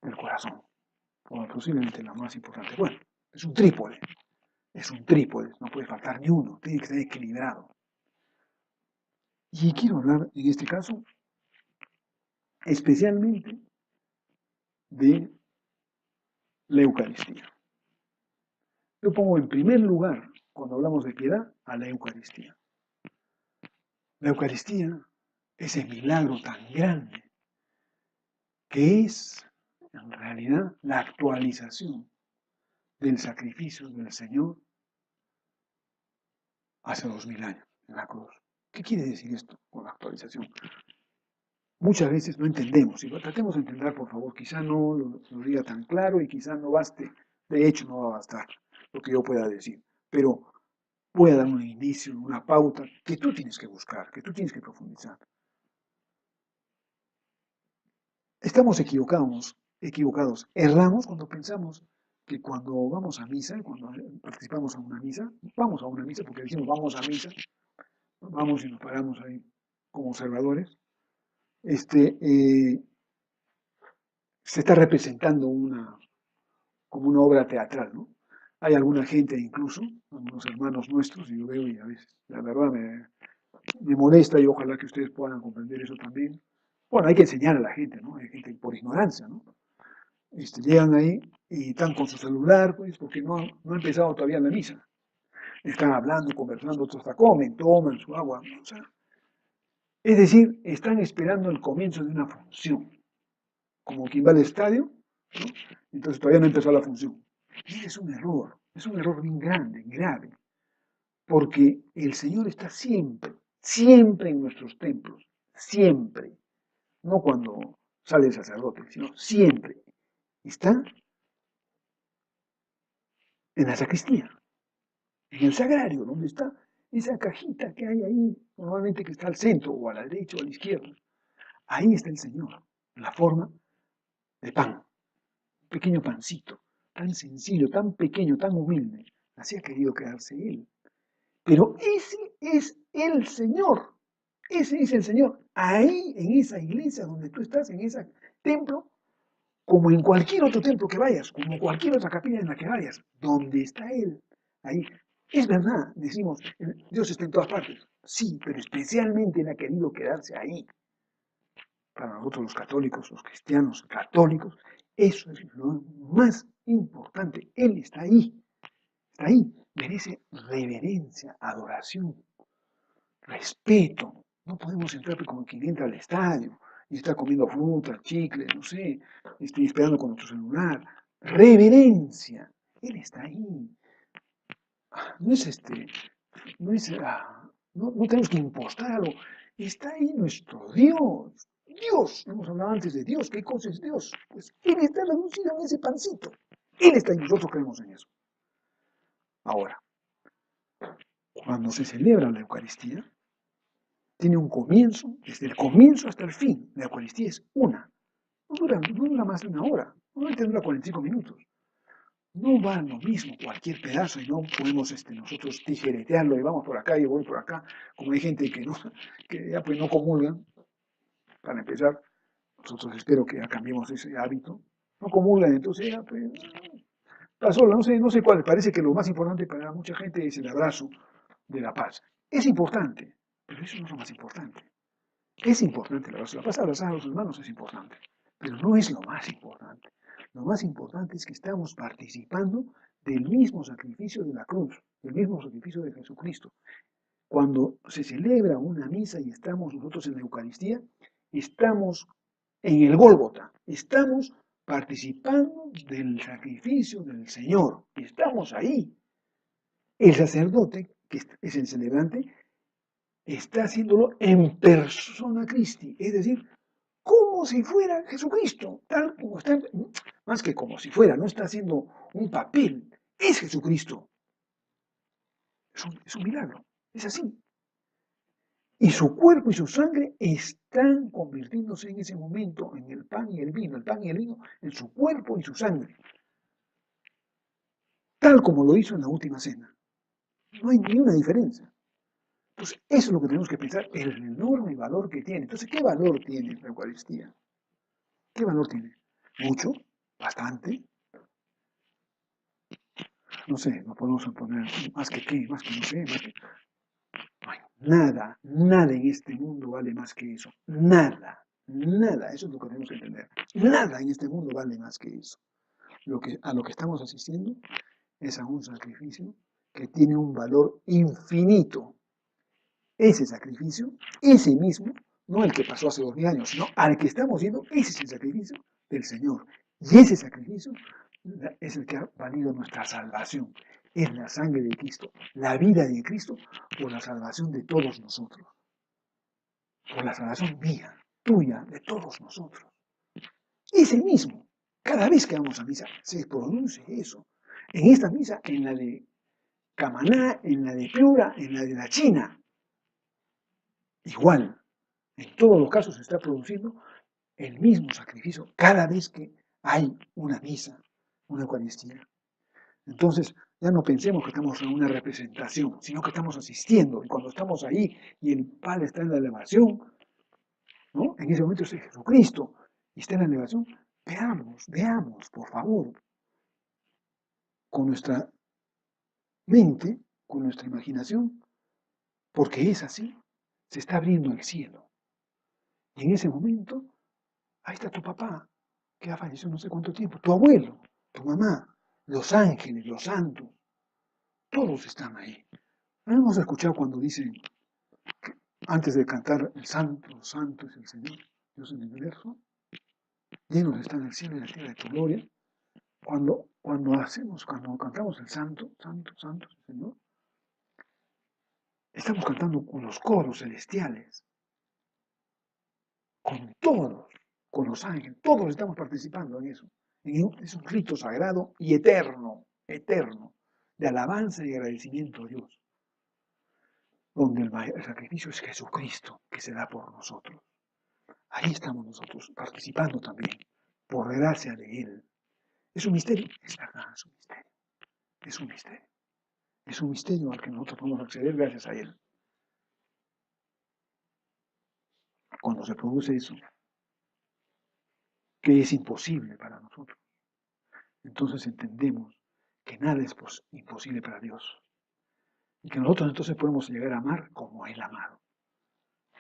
del corazón, posiblemente la más importante. Bueno, es un trípode. es un trípode, no puede faltar ni uno, tiene que estar equilibrado. Y quiero hablar en este caso especialmente de la Eucaristía. Yo pongo en primer lugar, cuando hablamos de piedad, a la Eucaristía. La Eucaristía, ese milagro tan grande, que es en realidad la actualización del sacrificio del Señor hace 2000 años en la cruz. ¿Qué quiere decir esto con la actualización? Muchas veces no entendemos, y lo tratemos de entender, por favor, quizá no lo diga tan claro y quizá no baste, de hecho no va a bastar lo que yo pueda decir, pero voy a dar un inicio, una pauta que tú tienes que buscar, que tú tienes que profundizar. Estamos equivocados, erramos cuando pensamos que cuando vamos a misa, cuando participamos en una misa, vamos a una misa porque decimos vamos a misa, vamos y nos paramos ahí como observadores, se está representando como una obra teatral, ¿no? Hay alguna gente incluso, algunos hermanos nuestros, y yo veo y a veces, la verdad, me molesta y ojalá que ustedes puedan comprender eso también. Bueno, hay que enseñar a la gente, ¿no? Hay gente por ignorancia, ¿no? Llegan ahí y están con su celular, pues, porque no ha empezado todavía la misa. Están hablando, conversando, otros hasta comen, toman su agua, ¿no? O sea, es decir, están esperando el comienzo de una función, como quien va al estadio, ¿no? Entonces todavía no ha empezado la función. Y es un error bien grande, grave, porque el Señor está siempre, siempre en nuestros templos, siempre, no cuando sale el sacerdote, sino siempre está en la sacristía, en el sagrario, donde está esa cajita que hay ahí, normalmente que está al centro, o a la derecha o a la izquierda. Ahí está el Señor, en la forma de pan, un pequeño pancito, tan sencillo, tan pequeño, tan humilde. Así ha querido quedarse Él. Pero ese es el Señor. Ese es el Señor. Ahí, en esa iglesia donde tú estás, en ese templo, como en cualquier otro templo que vayas, como cualquier otra capilla en la que vayas, donde está Él, ahí. Es verdad, decimos, Dios está en todas partes. Sí, pero especialmente Él ha querido quedarse ahí. Para nosotros los católicos, los cristianos católicos, eso es lo más importante. Él está ahí. Está ahí. Merece reverencia, adoración, respeto. No podemos entrar como quien entra al estadio y está comiendo fruta, chicle, no sé, esperando con nuestro celular. Reverencia. Él está ahí. No es no es, no tenemos que impostarlo. Está ahí nuestro Dios. Dios, hemos hablado antes de Dios. ¿Qué cosa es Dios? Pues Él está reducido en ese pancito. Él está y nosotros creemos en eso. Ahora, cuando se celebra la Eucaristía, tiene un comienzo, desde el comienzo hasta el fin. La Eucaristía es una. No dura más de una hora. Normalmente dura 45 minutos. No va lo mismo cualquier pedazo y no podemos nosotros tijeretearlo y vamos por acá y voy por acá. Como hay gente que ya pues no comulgan, para empezar, nosotros espero que ya cambiemos ese hábito. No comulgan, entonces ya pues, está sola, no sé cuál. Parece que lo más importante para mucha gente es el abrazo de la paz. Es importante, pero eso no es lo más importante. Es importante el abrazo de la paz, abrazar a los hermanos es importante, pero no es lo más importante. Lo más importante es que estamos participando del mismo sacrificio de la cruz, del mismo sacrificio de Jesucristo. Cuando se celebra una misa y estamos nosotros en la Eucaristía, estamos en el Gólgota, estamos participando del sacrificio del Señor, estamos ahí. El sacerdote, que es el celebrante, está haciéndolo en persona Christi, es decir, como si fuera Jesucristo, tal como está, más que como si fuera, no está haciendo un papel, es Jesucristo. Es un milagro, es así. Y su cuerpo y su sangre están convirtiéndose en ese momento en el pan y el vino en su cuerpo y su sangre, tal como lo hizo en la última cena. No hay ninguna diferencia. Entonces, eso es lo que tenemos que pensar, el enorme valor que tiene. Entonces, ¿qué valor tiene la Eucaristía? ¿Qué valor tiene? Mucho, bastante. no sé, nos podemos poner más que qué, más que no sé, más que... No hay nada, nada en este mundo vale más que eso. Nada, nada, eso es lo que tenemos que entender. Nada en este mundo vale más que eso. A lo que estamos asistiendo es a un sacrificio que tiene un valor infinito. Ese sacrificio, ese mismo, no el que pasó hace 2000 años, sino al que estamos viendo, ese es el sacrificio del Señor. Y ese sacrificio es el que ha valido nuestra salvación. Es la sangre de Cristo, la vida de Cristo por la salvación de todos nosotros. Por la salvación mía, tuya, de todos nosotros. Ese mismo, cada vez que vamos a misa, se produce eso. En esta misa, en la de Camaná, en la de Piura, en la de la China, igual, en todos los casos se está produciendo el mismo sacrificio cada vez que hay una misa, una Eucaristía. Entonces, ya no pensemos que estamos en una representación, sino que estamos asistiendo. Y cuando estamos ahí y el Padre está en la elevación, ¿no? En ese momento es Jesucristo y está en la elevación, veamos, por favor, con nuestra mente, con nuestra imaginación, porque es así, se está abriendo el cielo. Y en ese momento, ahí está tu papá, que ha fallecido no sé cuánto tiempo, tu abuelo, tu mamá, los ángeles, los santos, todos están ahí. Hemos escuchado cuando dicen, antes de cantar el santo, santo es el Señor, Dios en el universo, llenos están el cielo y la tierra de tu gloria. Cuando cantamos el santo, santo, santo es el Señor, estamos cantando con los coros celestiales, con todos, con los ángeles, todos estamos participando en eso. Es un rito sagrado y eterno, eterno, de alabanza y agradecimiento a Dios, donde el sacrificio es Jesucristo que se da por nosotros. Ahí estamos nosotros participando también, por gracia de Él. ¿Es un misterio? Es verdad, es un misterio. Es un misterio. Es un misterio al que nosotros podemos acceder gracias a Él. Cuando se produce eso, que es imposible para nosotros, entonces entendemos que nada es imposible para Dios. Y que nosotros entonces podemos llegar a amar como Él ha amado.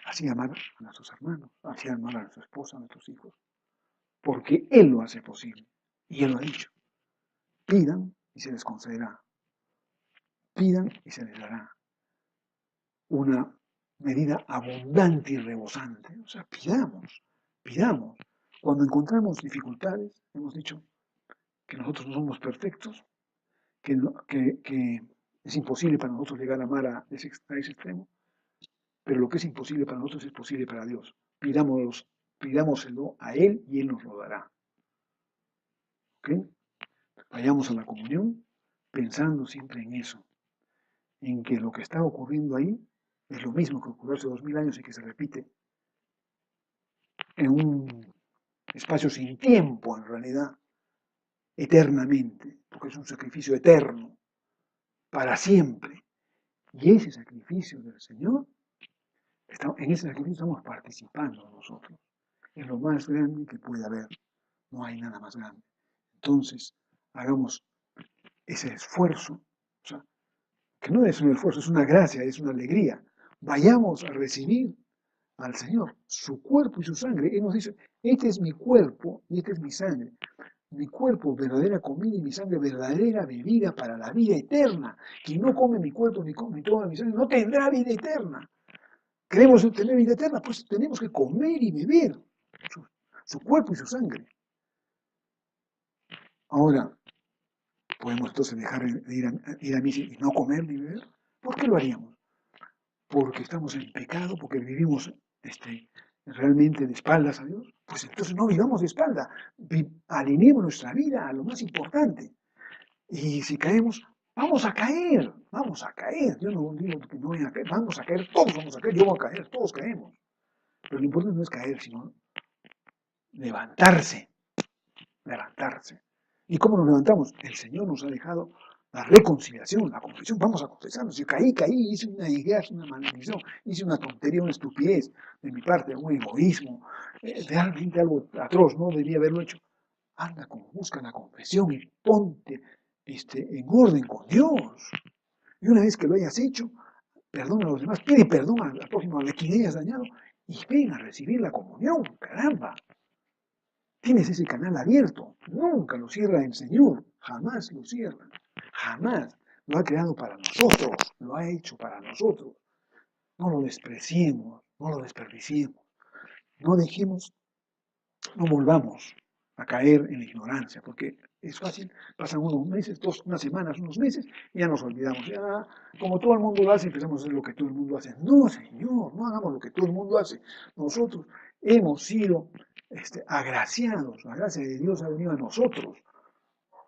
Así amar a nuestros hermanos, así amar a nuestra esposa, a nuestros hijos. Porque Él lo hace posible. Y Él lo ha dicho. Pidan y se les concederá. Pidan y se les dará. Una medida abundante y rebosante. O sea, pidamos, pidamos. Cuando encontramos dificultades, hemos dicho que nosotros no somos perfectos, que es imposible para nosotros llegar a amar a ese extremo, pero lo que es imposible para nosotros es posible para Dios. Pidámoselo a Él y Él nos lo dará. ¿Ok? Vayamos a la comunión pensando siempre en eso, en que lo que está ocurriendo ahí es lo mismo que ocurrió hace 2000 años y que se repite en un espacio sin tiempo, en realidad, eternamente, porque es un sacrificio eterno, para siempre. Y ese sacrificio del Señor, en ese sacrificio estamos participando nosotros. Es lo más grande que puede haber. No hay nada más grande. Entonces, hagamos ese esfuerzo, o sea, que no es un esfuerzo, es una gracia, es una alegría. Vayamos a recibir al Señor, su cuerpo y su sangre. Él nos dice, este es mi cuerpo y esta es mi sangre. Mi cuerpo, verdadera comida, y mi sangre, verdadera bebida para la vida eterna. Quien no come mi cuerpo ni toma mi sangre, no tendrá vida eterna. ¿Queremos tener vida eterna? Pues tenemos que comer y beber su cuerpo y su sangre. Ahora, ¿podemos entonces dejar de ir a misa y no comer ni beber? ¿Por qué lo haríamos? Porque estamos en pecado, porque vivimos realmente de espaldas a Dios. Pues entonces no vivamos de espalda, alineemos nuestra vida a lo más importante. Y si caemos, vamos a caer, vamos a caer. Yo no digo que no vayan a caer, vamos a caer, todos vamos a caer, yo voy a caer, todos caemos. Pero lo importante no es caer, sino levantarse, levantarse. ¿Y cómo nos levantamos? El Señor nos ha dejado la reconciliación, la confesión. Vamos a confesarnos. Si caí, hice una idea, una maldición, hice una tontería, una estupidez de mi parte, un egoísmo, realmente algo atroz, no debía haberlo hecho. Busca la confesión y ponte en orden con Dios. Y una vez que lo hayas hecho, perdona a los demás, pide perdón al prójimo, a quien hayas dañado, y ven a recibir la comunión, caramba. Tienes ese canal abierto, nunca lo cierra el Señor, jamás lo cierra, jamás. Lo ha creado para nosotros, lo ha hecho para nosotros. No lo despreciemos, no lo desperdiciemos, no dejemos, no volvamos a caer en la ignorancia, porque es fácil, pasan unos meses, unas semanas, unos meses, y ya nos olvidamos. Ya, como todo el mundo lo hace, empezamos a hacer lo que todo el mundo hace. No, Señor, no hagamos lo que todo el mundo hace. Nosotros hemos sido agraciados, la gracia de Dios ha venido a nosotros.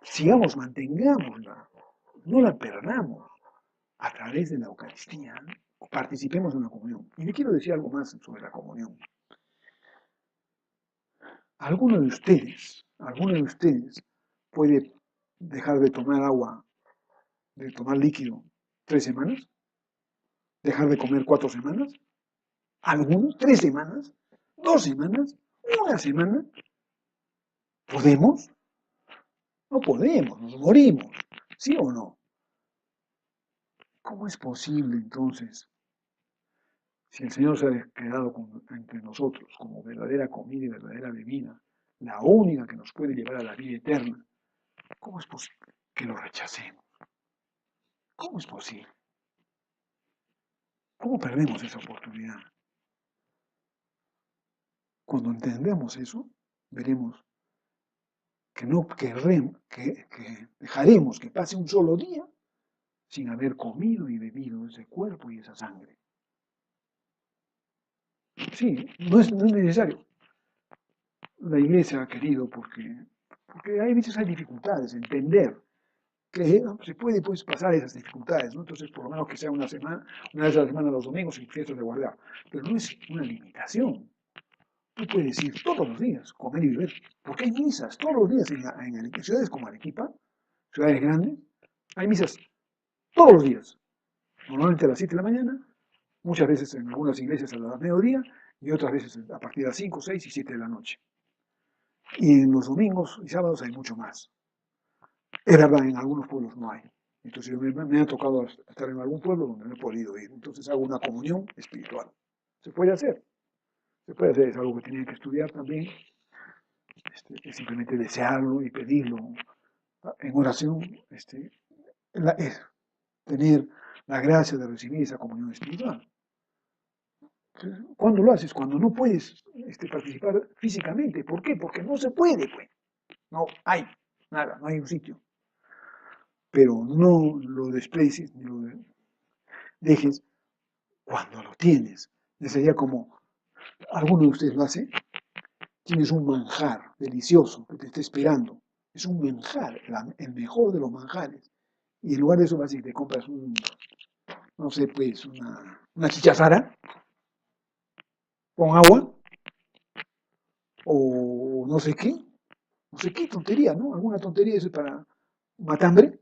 Sigamos, mantengámosla, no la perdamos a través de la Eucaristía. Participemos en la comunión. Y le quiero decir algo más sobre la comunión. Alguno de ustedes puede dejar de tomar agua, de tomar líquido 3 semanas, dejar de comer 4 semanas, algunos 3 semanas, 2 semanas, 1 semana. ¿Podemos? No podemos, nos morimos, ¿sí o no? ¿Cómo es posible entonces, si el Señor se ha quedado entre nosotros como verdadera comida y verdadera bebida, la única que nos puede llevar a la vida eterna, cómo es posible que lo rechacemos? ¿Cómo es posible? ¿Cómo perdemos esa oportunidad? Cuando entendemos eso, veremos que no querremos, que dejaremos que pase un solo día sin haber comido y bebido ese cuerpo y esa sangre. Sí, no es necesario. La iglesia ha querido porque hay veces hay dificultades, entender que se puede pues, pasar esas dificultades, ¿no? Entonces, por lo menos que sea una vez a la semana los domingos sin fiestas de guardar. Pero no es una limitación. Tú puedes ir todos los días, comer y beber, porque hay misas todos los días en ciudades como Arequipa, ciudades grandes, hay misas todos los días, normalmente a las 7 de la mañana, muchas veces en algunas iglesias a las mediodía y otras veces a partir de las 5, 6 y 7 de la noche. Y en los domingos y sábados hay mucho más. Es verdad, en algunos pueblos no hay. Entonces me ha tocado estar en algún pueblo donde no he podido ir. Entonces hago una comunión espiritual. Se puede hacer. Se puede hacer, es algo que tienen que estudiar también. Es simplemente desearlo y pedirlo en oración. Es tener la gracia de recibir esa comunión espiritual. ¿Cuándo lo haces? Cuando no puedes participar físicamente. ¿Por qué? Porque no se puede, pues. No hay nada, no hay un sitio. Pero no lo desprecies ni lo dejes cuando lo tienes. Sería como, alguno de ustedes lo hace, tienes un manjar delicioso que te está esperando. Es un manjar, el mejor de los manjares. Y en lugar de eso vas y te compras no sé, pues, una chichazara con agua, o no sé qué tontería, ¿no? Alguna tontería eso para matambre.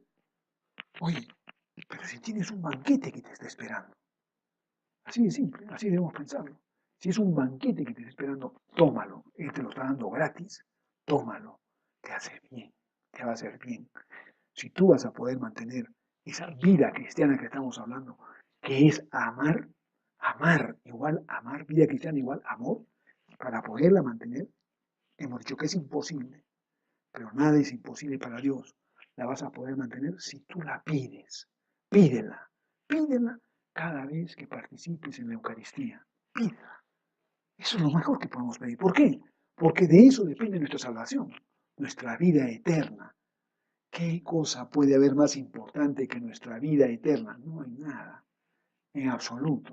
Oye, pero si tienes un banquete que te está esperando, así de simple, así debemos pensarlo. Si es un banquete que te está esperando, tómalo. Él te lo está dando gratis, tómalo. Te hace bien, te va a hacer bien. Si tú vas a poder mantener esa vida cristiana que estamos hablando, que es amar, vida cristiana igual amor, para poderla mantener, hemos dicho que es imposible, pero nada es imposible para Dios. La vas a poder mantener si tú la pides. Pídela, pídela cada vez que participes en la Eucaristía. Pídela. Eso es lo mejor que podemos pedir. ¿Por qué? Porque de eso depende nuestra salvación, nuestra vida eterna. ¿Qué cosa puede haber más importante que nuestra vida eterna? No hay nada, en absoluto.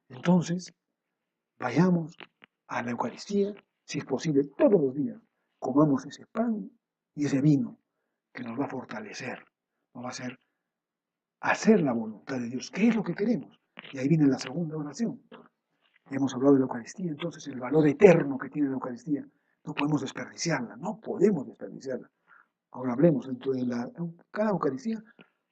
Entonces, vayamos a la Eucaristía, si es posible, todos los días. Comamos ese pan y ese vino que nos va a fortalecer, nos va a hacer la voluntad de Dios, que es lo que queremos. Y ahí viene la segunda oración. Ya hemos hablado de la Eucaristía, entonces el valor eterno que tiene la Eucaristía. No podemos desperdiciarla, no podemos desperdiciarla. Ahora hablemos, dentro de cada Eucaristía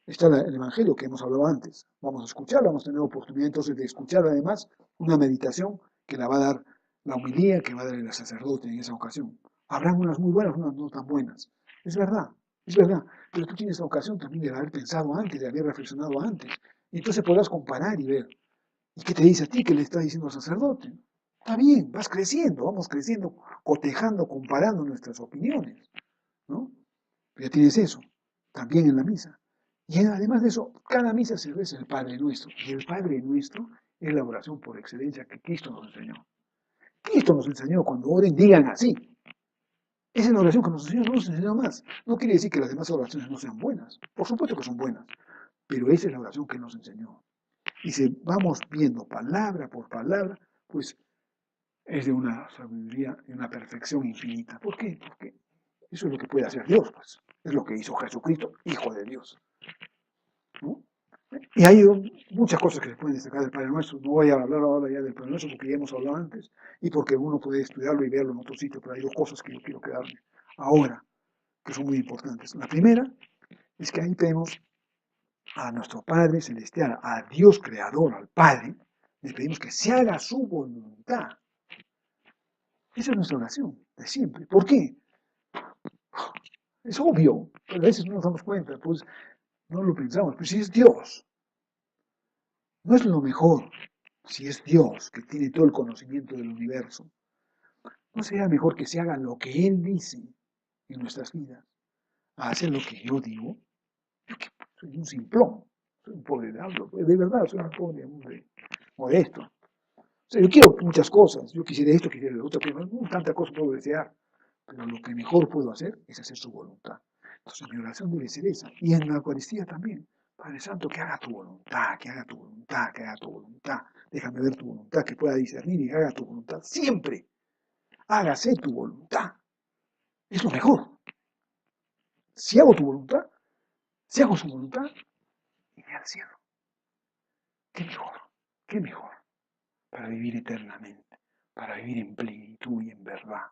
está el Evangelio que hemos hablado antes. Vamos a escucharlo, vamos a tener oportunidad entonces de escuchar además una meditación que la va a dar la homilía que va a dar el sacerdote en esa ocasión. Habrán unas muy buenas, unas no tan buenas. Es verdad, es verdad, pero tú tienes la ocasión también de haber pensado antes, de haber reflexionado antes. Y entonces podrás comparar y ver. ¿Y qué te dice a ti? ¿Qué le está diciendo al sacerdote? Está bien, vas creciendo, vamos creciendo, cotejando, comparando nuestras opiniones, ¿no? Pero ya tienes eso, también en la misa. Y además de eso, cada misa se reza el Padre Nuestro. Y el Padre Nuestro es la oración por excelencia que Cristo nos enseñó. Cristo nos enseñó cuando oren, digan así. Esa es la oración que nos enseñó, no nos enseñó más. No quiere decir que las demás oraciones no sean buenas. Por supuesto que son buenas. Pero esa es la oración que nos enseñó. Y si vamos viendo palabra por palabra, pues es de una sabiduría, de una perfección infinita. ¿Por qué? Porque eso es lo que puede hacer Dios, pues. Es lo que hizo Jesucristo, Hijo de Dios, ¿no? Y hay muchas cosas que se pueden destacar del Padre Nuestro. No voy a hablar ahora ya del Padre Nuestro porque ya hemos hablado antes y porque uno puede estudiarlo y verlo en otro sitio, pero hay dos cosas que yo quiero quedarme ahora, que son muy importantes. La primera es que ahí tenemos a nuestro Padre Celestial, a Dios Creador, al Padre, le pedimos que se haga su voluntad. Esa es nuestra oración de siempre. ¿Por qué? Es obvio, pero a veces no nos damos cuenta, pues no lo pensamos. Pues si es Dios, no es lo mejor. Si es Dios, que tiene todo el conocimiento del universo, ¿no sería mejor que se haga lo que Él dice en nuestras vidas? A hacer lo que yo digo. Yo que soy un simplón, soy un pobre diablo, de verdad, soy un pobre hombre modesto. O sea, yo quiero muchas cosas, yo quisiera esto, quisiera lo otro, pero no tantas cosas puedo desear. Pero lo que mejor puedo hacer es hacer su voluntad. Entonces mi oración debe ser esa. Y en la Eucaristía también. Padre Santo, que haga tu voluntad, que haga tu voluntad, que haga tu voluntad. Déjame ver tu voluntad, que pueda discernir y que haga tu voluntad. Siempre. Hágase tu voluntad. Es lo mejor. Si hago tu voluntad, si hago su voluntad, iré al cielo. ¿Qué mejor? ¿Qué mejor? Para vivir eternamente, para vivir en plenitud y en verdad,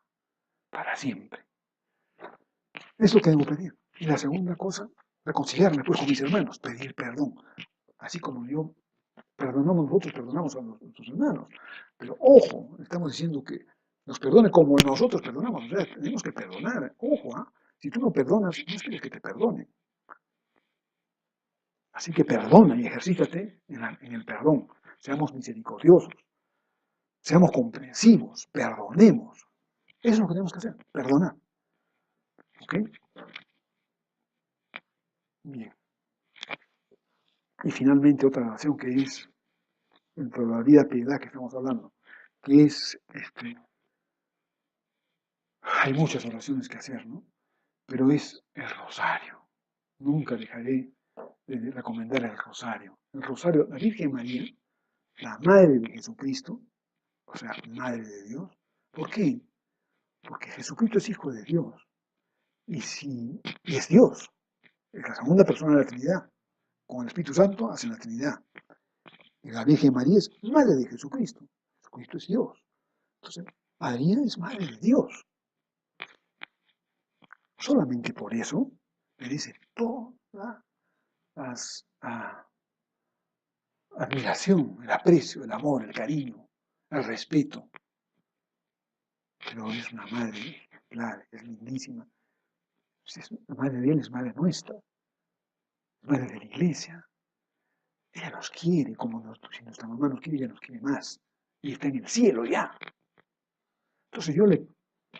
para siempre. Es lo que debo pedir. Y la segunda cosa, reconciliarme pues con mis hermanos, pedir perdón. Así como yo perdonamos nosotros, perdonamos a nuestros hermanos. Pero ojo, estamos diciendo que nos perdone como nosotros perdonamos. O sea, tenemos que perdonar. Ojo, ¿ah? Si tú no perdonas, no esperes que te perdone. Así que perdona y ejercítate en el perdón. Seamos misericordiosos, seamos comprensivos, perdonemos. Eso es lo que tenemos que hacer, perdonar. ¿Ok? Bien. Y finalmente otra oración que es, dentro de la vida piedad que estamos hablando, que es, hay muchas oraciones que hacer, ¿no? Pero es el rosario. Nunca dejaré de recomendar el rosario. El rosario, la Virgen María, la Madre de Jesucristo, o sea, Madre de Dios. ¿Por qué? Porque Jesucristo es Hijo de Dios. Y es Dios. Es la segunda persona de la Trinidad. Con el Espíritu Santo hacen la Trinidad. Y la Virgen María es Madre de Jesucristo. Jesucristo es Dios. Entonces, María es Madre de Dios. Solamente por eso merece toda la admiración, el aprecio, el amor, el cariño, el respeto. Pero es una madre ejemplar, es lindísima. La madre de él es madre nuestra, es madre de la iglesia. Ella nos quiere como si nuestra mamá nos quiere, ella nos quiere más. Y está en el cielo ya. Entonces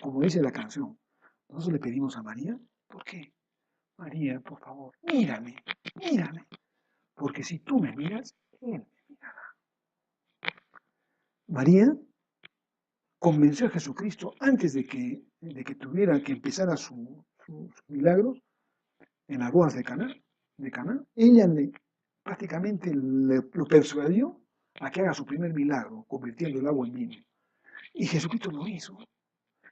como dice la canción, nosotros le pedimos a María, ¿por qué? María, por favor, mírame, mírame. Porque si tú me miras, él me mirará. María convenció a Jesucristo antes de que empezara sus milagros en las bodas de Caná. Ella prácticamente lo persuadió a que haga su primer milagro, convirtiendo el agua en vino. Y Jesucristo lo hizo.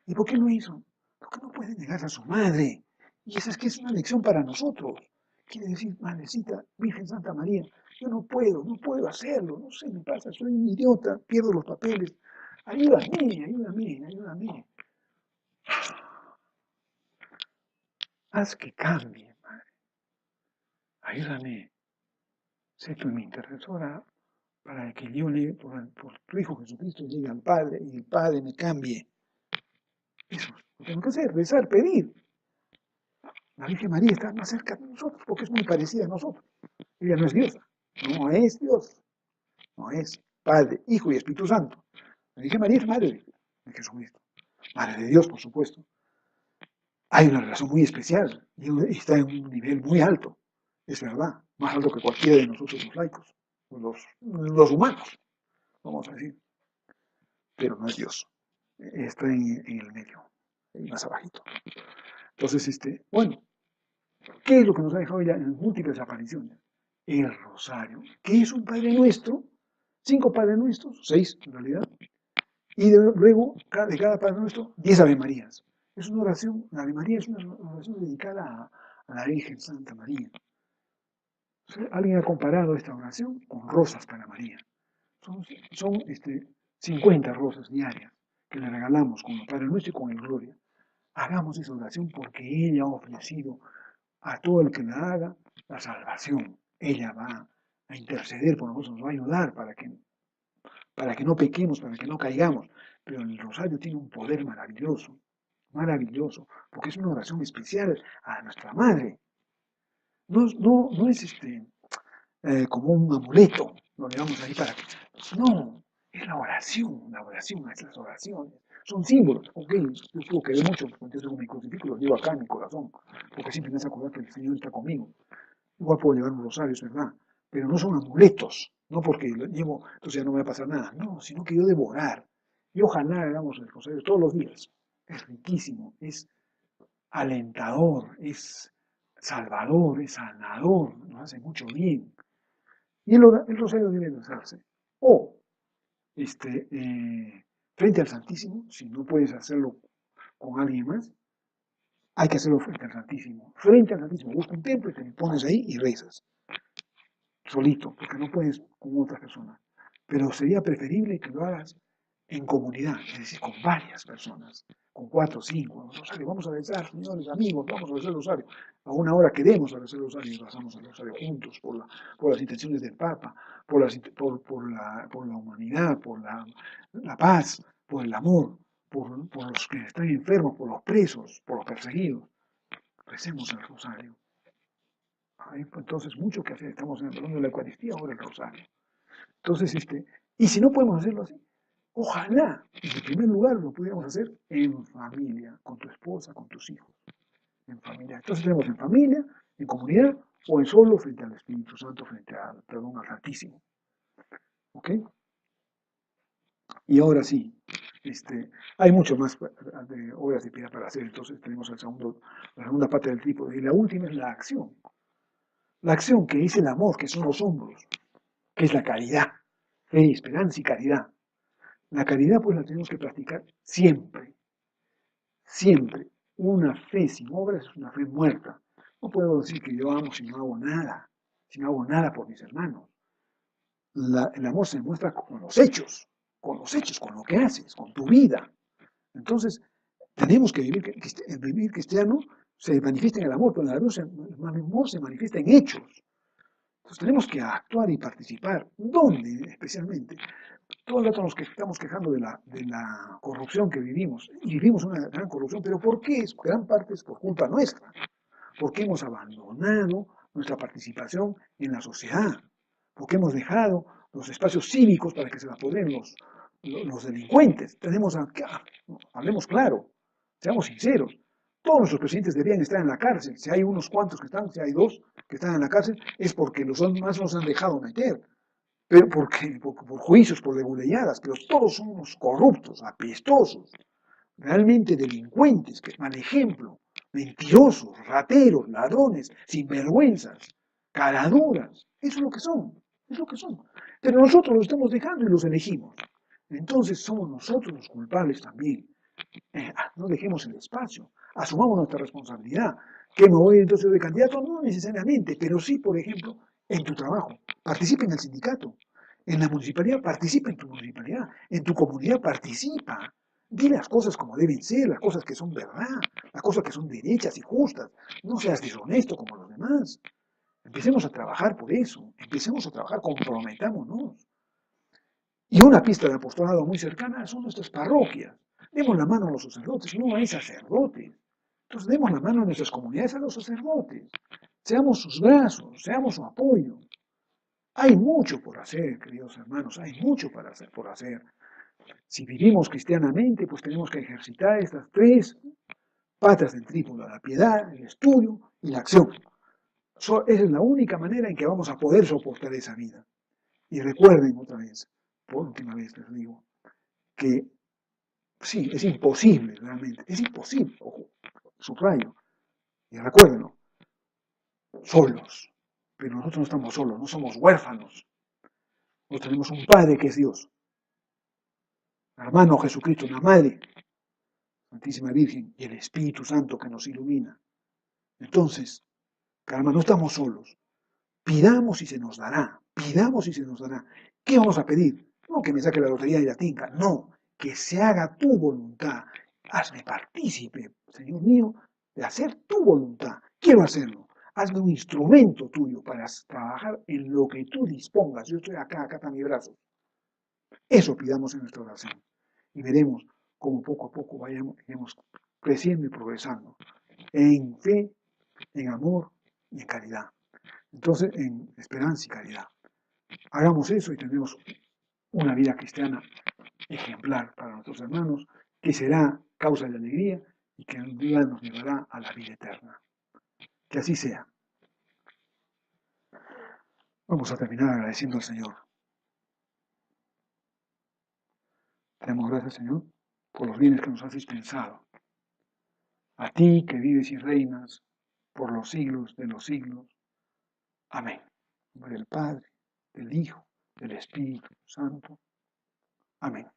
¿Y por qué lo hizo? Porque no puede negar a su madre. Y esa es que es una lección para nosotros. Quiere decir, Madrecita, Virgen Santa María, yo no puedo hacerlo, no sé, me pasa, soy un idiota, pierdo los papeles. Ayúdame, ayúdame, ayúdame. Haz que cambie, madre. Ayúdame. Sé tú mi intercesora para que yo, por tu Hijo Jesucristo, llegue al Padre y el Padre me cambie. Eso lo tengo que hacer, rezar, pedir. La Virgen María está más cerca de nosotros porque es muy parecida a nosotros. Ella no es diosa, no es Dios, no es Padre, Hijo y Espíritu Santo. La Virgen María es madre de Jesucristo, madre de Dios, por supuesto. Hay una relación muy especial y está en un nivel muy alto, es verdad, más alto que cualquiera de nosotros los laicos, los humanos, vamos a decir, pero no es Dios, está en el medio, más abajito. Entonces, bueno, ¿qué es lo que nos ha dejado ella en múltiples apariciones? El rosario, que es un Padre Nuestro, 5 Padres Nuestros, 6 en realidad, y luego de cada Padre Nuestro, 10 Ave Marías. Es una oración, la Ave María es una oración dedicada a la Virgen Santa María. Alguien ha comparado esta oración con rosas para María. Son 50 rosas diarias que le regalamos con el Padre Nuestro y con el Gloria. Hagamos esa oración porque ella ha ofrecido a todo el que la haga la salvación. Ella va a interceder por nosotros, nos va a ayudar para que no pequemos, para que no caigamos. Pero el rosario tiene un poder maravilloso, maravilloso, porque es una oración especial a nuestra madre. No es como un amuleto, lo llevamos ahí para que... No, es la oración, es las oraciones. Son símbolos, ok, yo puedo querer mucho, porque yo tengo mi crucifijo, lo llevo acá en mi corazón, porque siempre me hace acordar que el Señor está conmigo. Igual puedo llevar un rosario, es verdad, pero no son amuletos, no porque lo llevo, entonces ya no me va a pasar nada, no, sino que yo debo orar. Y ojalá hagamos el rosario todos los días. Es riquísimo, es alentador, es salvador, es sanador, nos hace mucho bien. Y el rosario debe rezarse. O frente al Santísimo, si no puedes hacerlo con alguien más, hay que hacerlo frente al Santísimo. Frente al Santísimo, busca un templo y te pones ahí y rezas. Solito, porque no puedes con otras personas. Pero sería preferible que lo hagas en comunidad, es decir, con varias personas, con 4 o 5. Rosario, vamos a rezar, señores, amigos, vamos a rezar el rosario. A una hora quedemos a rezar el rosario y rezamos el rosario juntos por las intenciones del Papa, por la humanidad, por la paz, por el amor, por los que están enfermos, por los presos, por los perseguidos. Recemos el rosario. Hay entonces mucho que hacer. Estamos hablando de la Eucaristía, ahora el rosario. Entonces, y si no podemos hacerlo así, ojalá, en primer lugar, lo pudiéramos hacer en familia, con tu esposa, con tus hijos, en familia. Entonces tenemos en familia, en comunidad, o en solo frente al Espíritu Santo, frente al, perdón, al Santísimo. ¿Ok? Y ahora sí, hay mucho más de obras de piedad para hacer, entonces tenemos la segunda parte del trípode. Y la última es la acción. La acción que es el amor, que son los hombros, que es la caridad, fe, esperanza y caridad. La caridad pues la tenemos que practicar siempre, siempre. Una fe sin obras es una fe muerta. No puedo decir que yo amo si no hago nada por mis hermanos. El amor se demuestra con los hechos, con lo que haces, con tu vida. Entonces, tenemos que el vivir cristiano se manifiesta en el amor, pero el amor se manifiesta en hechos. Entonces tenemos que actuar y participar. ¿Dónde especialmente? Todo el rato nos estamos quejando de la corrupción que vivimos. Y vivimos una gran corrupción, pero ¿por qué? Gran parte es por culpa nuestra. Porque hemos abandonado nuestra participación en la sociedad. Porque hemos dejado los espacios cívicos para que se la apoderen los delincuentes. Hablemos claro, seamos sinceros. Todos nuestros presidentes deberían estar en la cárcel. Si hay unos cuantos que están, si hay 2 que están en la cárcel, es porque los demás nos han dejado meter. Pero por juicios, por debulelladas, pero todos somos corruptos, apestosos, realmente delincuentes, que mal ejemplo, mentirosos, rateros, ladrones, sinvergüenzas, caraduras. Eso es lo que son, es lo que son. Pero nosotros los estamos dejando y los elegimos. Entonces somos nosotros los culpables también. No dejemos el espacio, asumamos nuestra responsabilidad. ¿Que me voy entonces de candidato? No necesariamente, pero sí, por ejemplo, en tu trabajo. Participa en el sindicato. En la municipalidad, participa en tu municipalidad. En tu comunidad, participa. Di las cosas como deben ser, las cosas que son verdad, las cosas que son derechas y justas. No seas deshonesto como los demás. Empecemos a trabajar por eso. Empecemos a trabajar, comprometámonos. Y una pista de apostolado muy cercana son nuestras parroquias. Demos la mano a los sacerdotes, no hay sacerdotes. Entonces demos la mano a nuestras comunidades, a los sacerdotes. Seamos sus brazos, seamos su apoyo. Hay mucho por hacer, queridos hermanos, hay mucho por hacer. Si vivimos cristianamente, pues tenemos que ejercitar estas tres patas del trípode: la piedad, el estudio y la acción. Esa es la única manera en que vamos a poder soportar esa vida. Y recuerden otra vez, por última vez les digo, que sí, es imposible realmente, es imposible, ojo, subrayo, y recuérdenlo, solos, pero nosotros no estamos solos, no somos huérfanos, nosotros tenemos un Padre que es Dios, un hermano Jesucristo, una Madre, Santísima Virgen, y el Espíritu Santo que nos ilumina. Entonces, caramba, no estamos solos, pidamos y se nos dará, pidamos y se nos dará. ¿Qué vamos a pedir? No que me saque la lotería y la tinca, no, que se haga tu voluntad. Hazme partícipe, Señor mío, de hacer tu voluntad. Quiero hacerlo. Hazme un instrumento tuyo para trabajar en lo que tú dispongas. Yo estoy acá, acá está mi brazo. Eso pidamos en nuestra oración. Y veremos cómo poco a poco vayamos creciendo y progresando en fe, en amor y en caridad. Entonces, en esperanza y caridad. Hagamos eso y tendremos una vida cristiana ejemplar para nuestros hermanos, que será causa de alegría y que un día nos llevará a la vida eterna. Que así sea. Vamos a terminar agradeciendo al Señor. Damos gracias, Señor, por los bienes que nos has dispensado. A ti que vives y reinas por los siglos de los siglos. Amén. En nombre del Padre, del Hijo, del Espíritu Santo. Amén.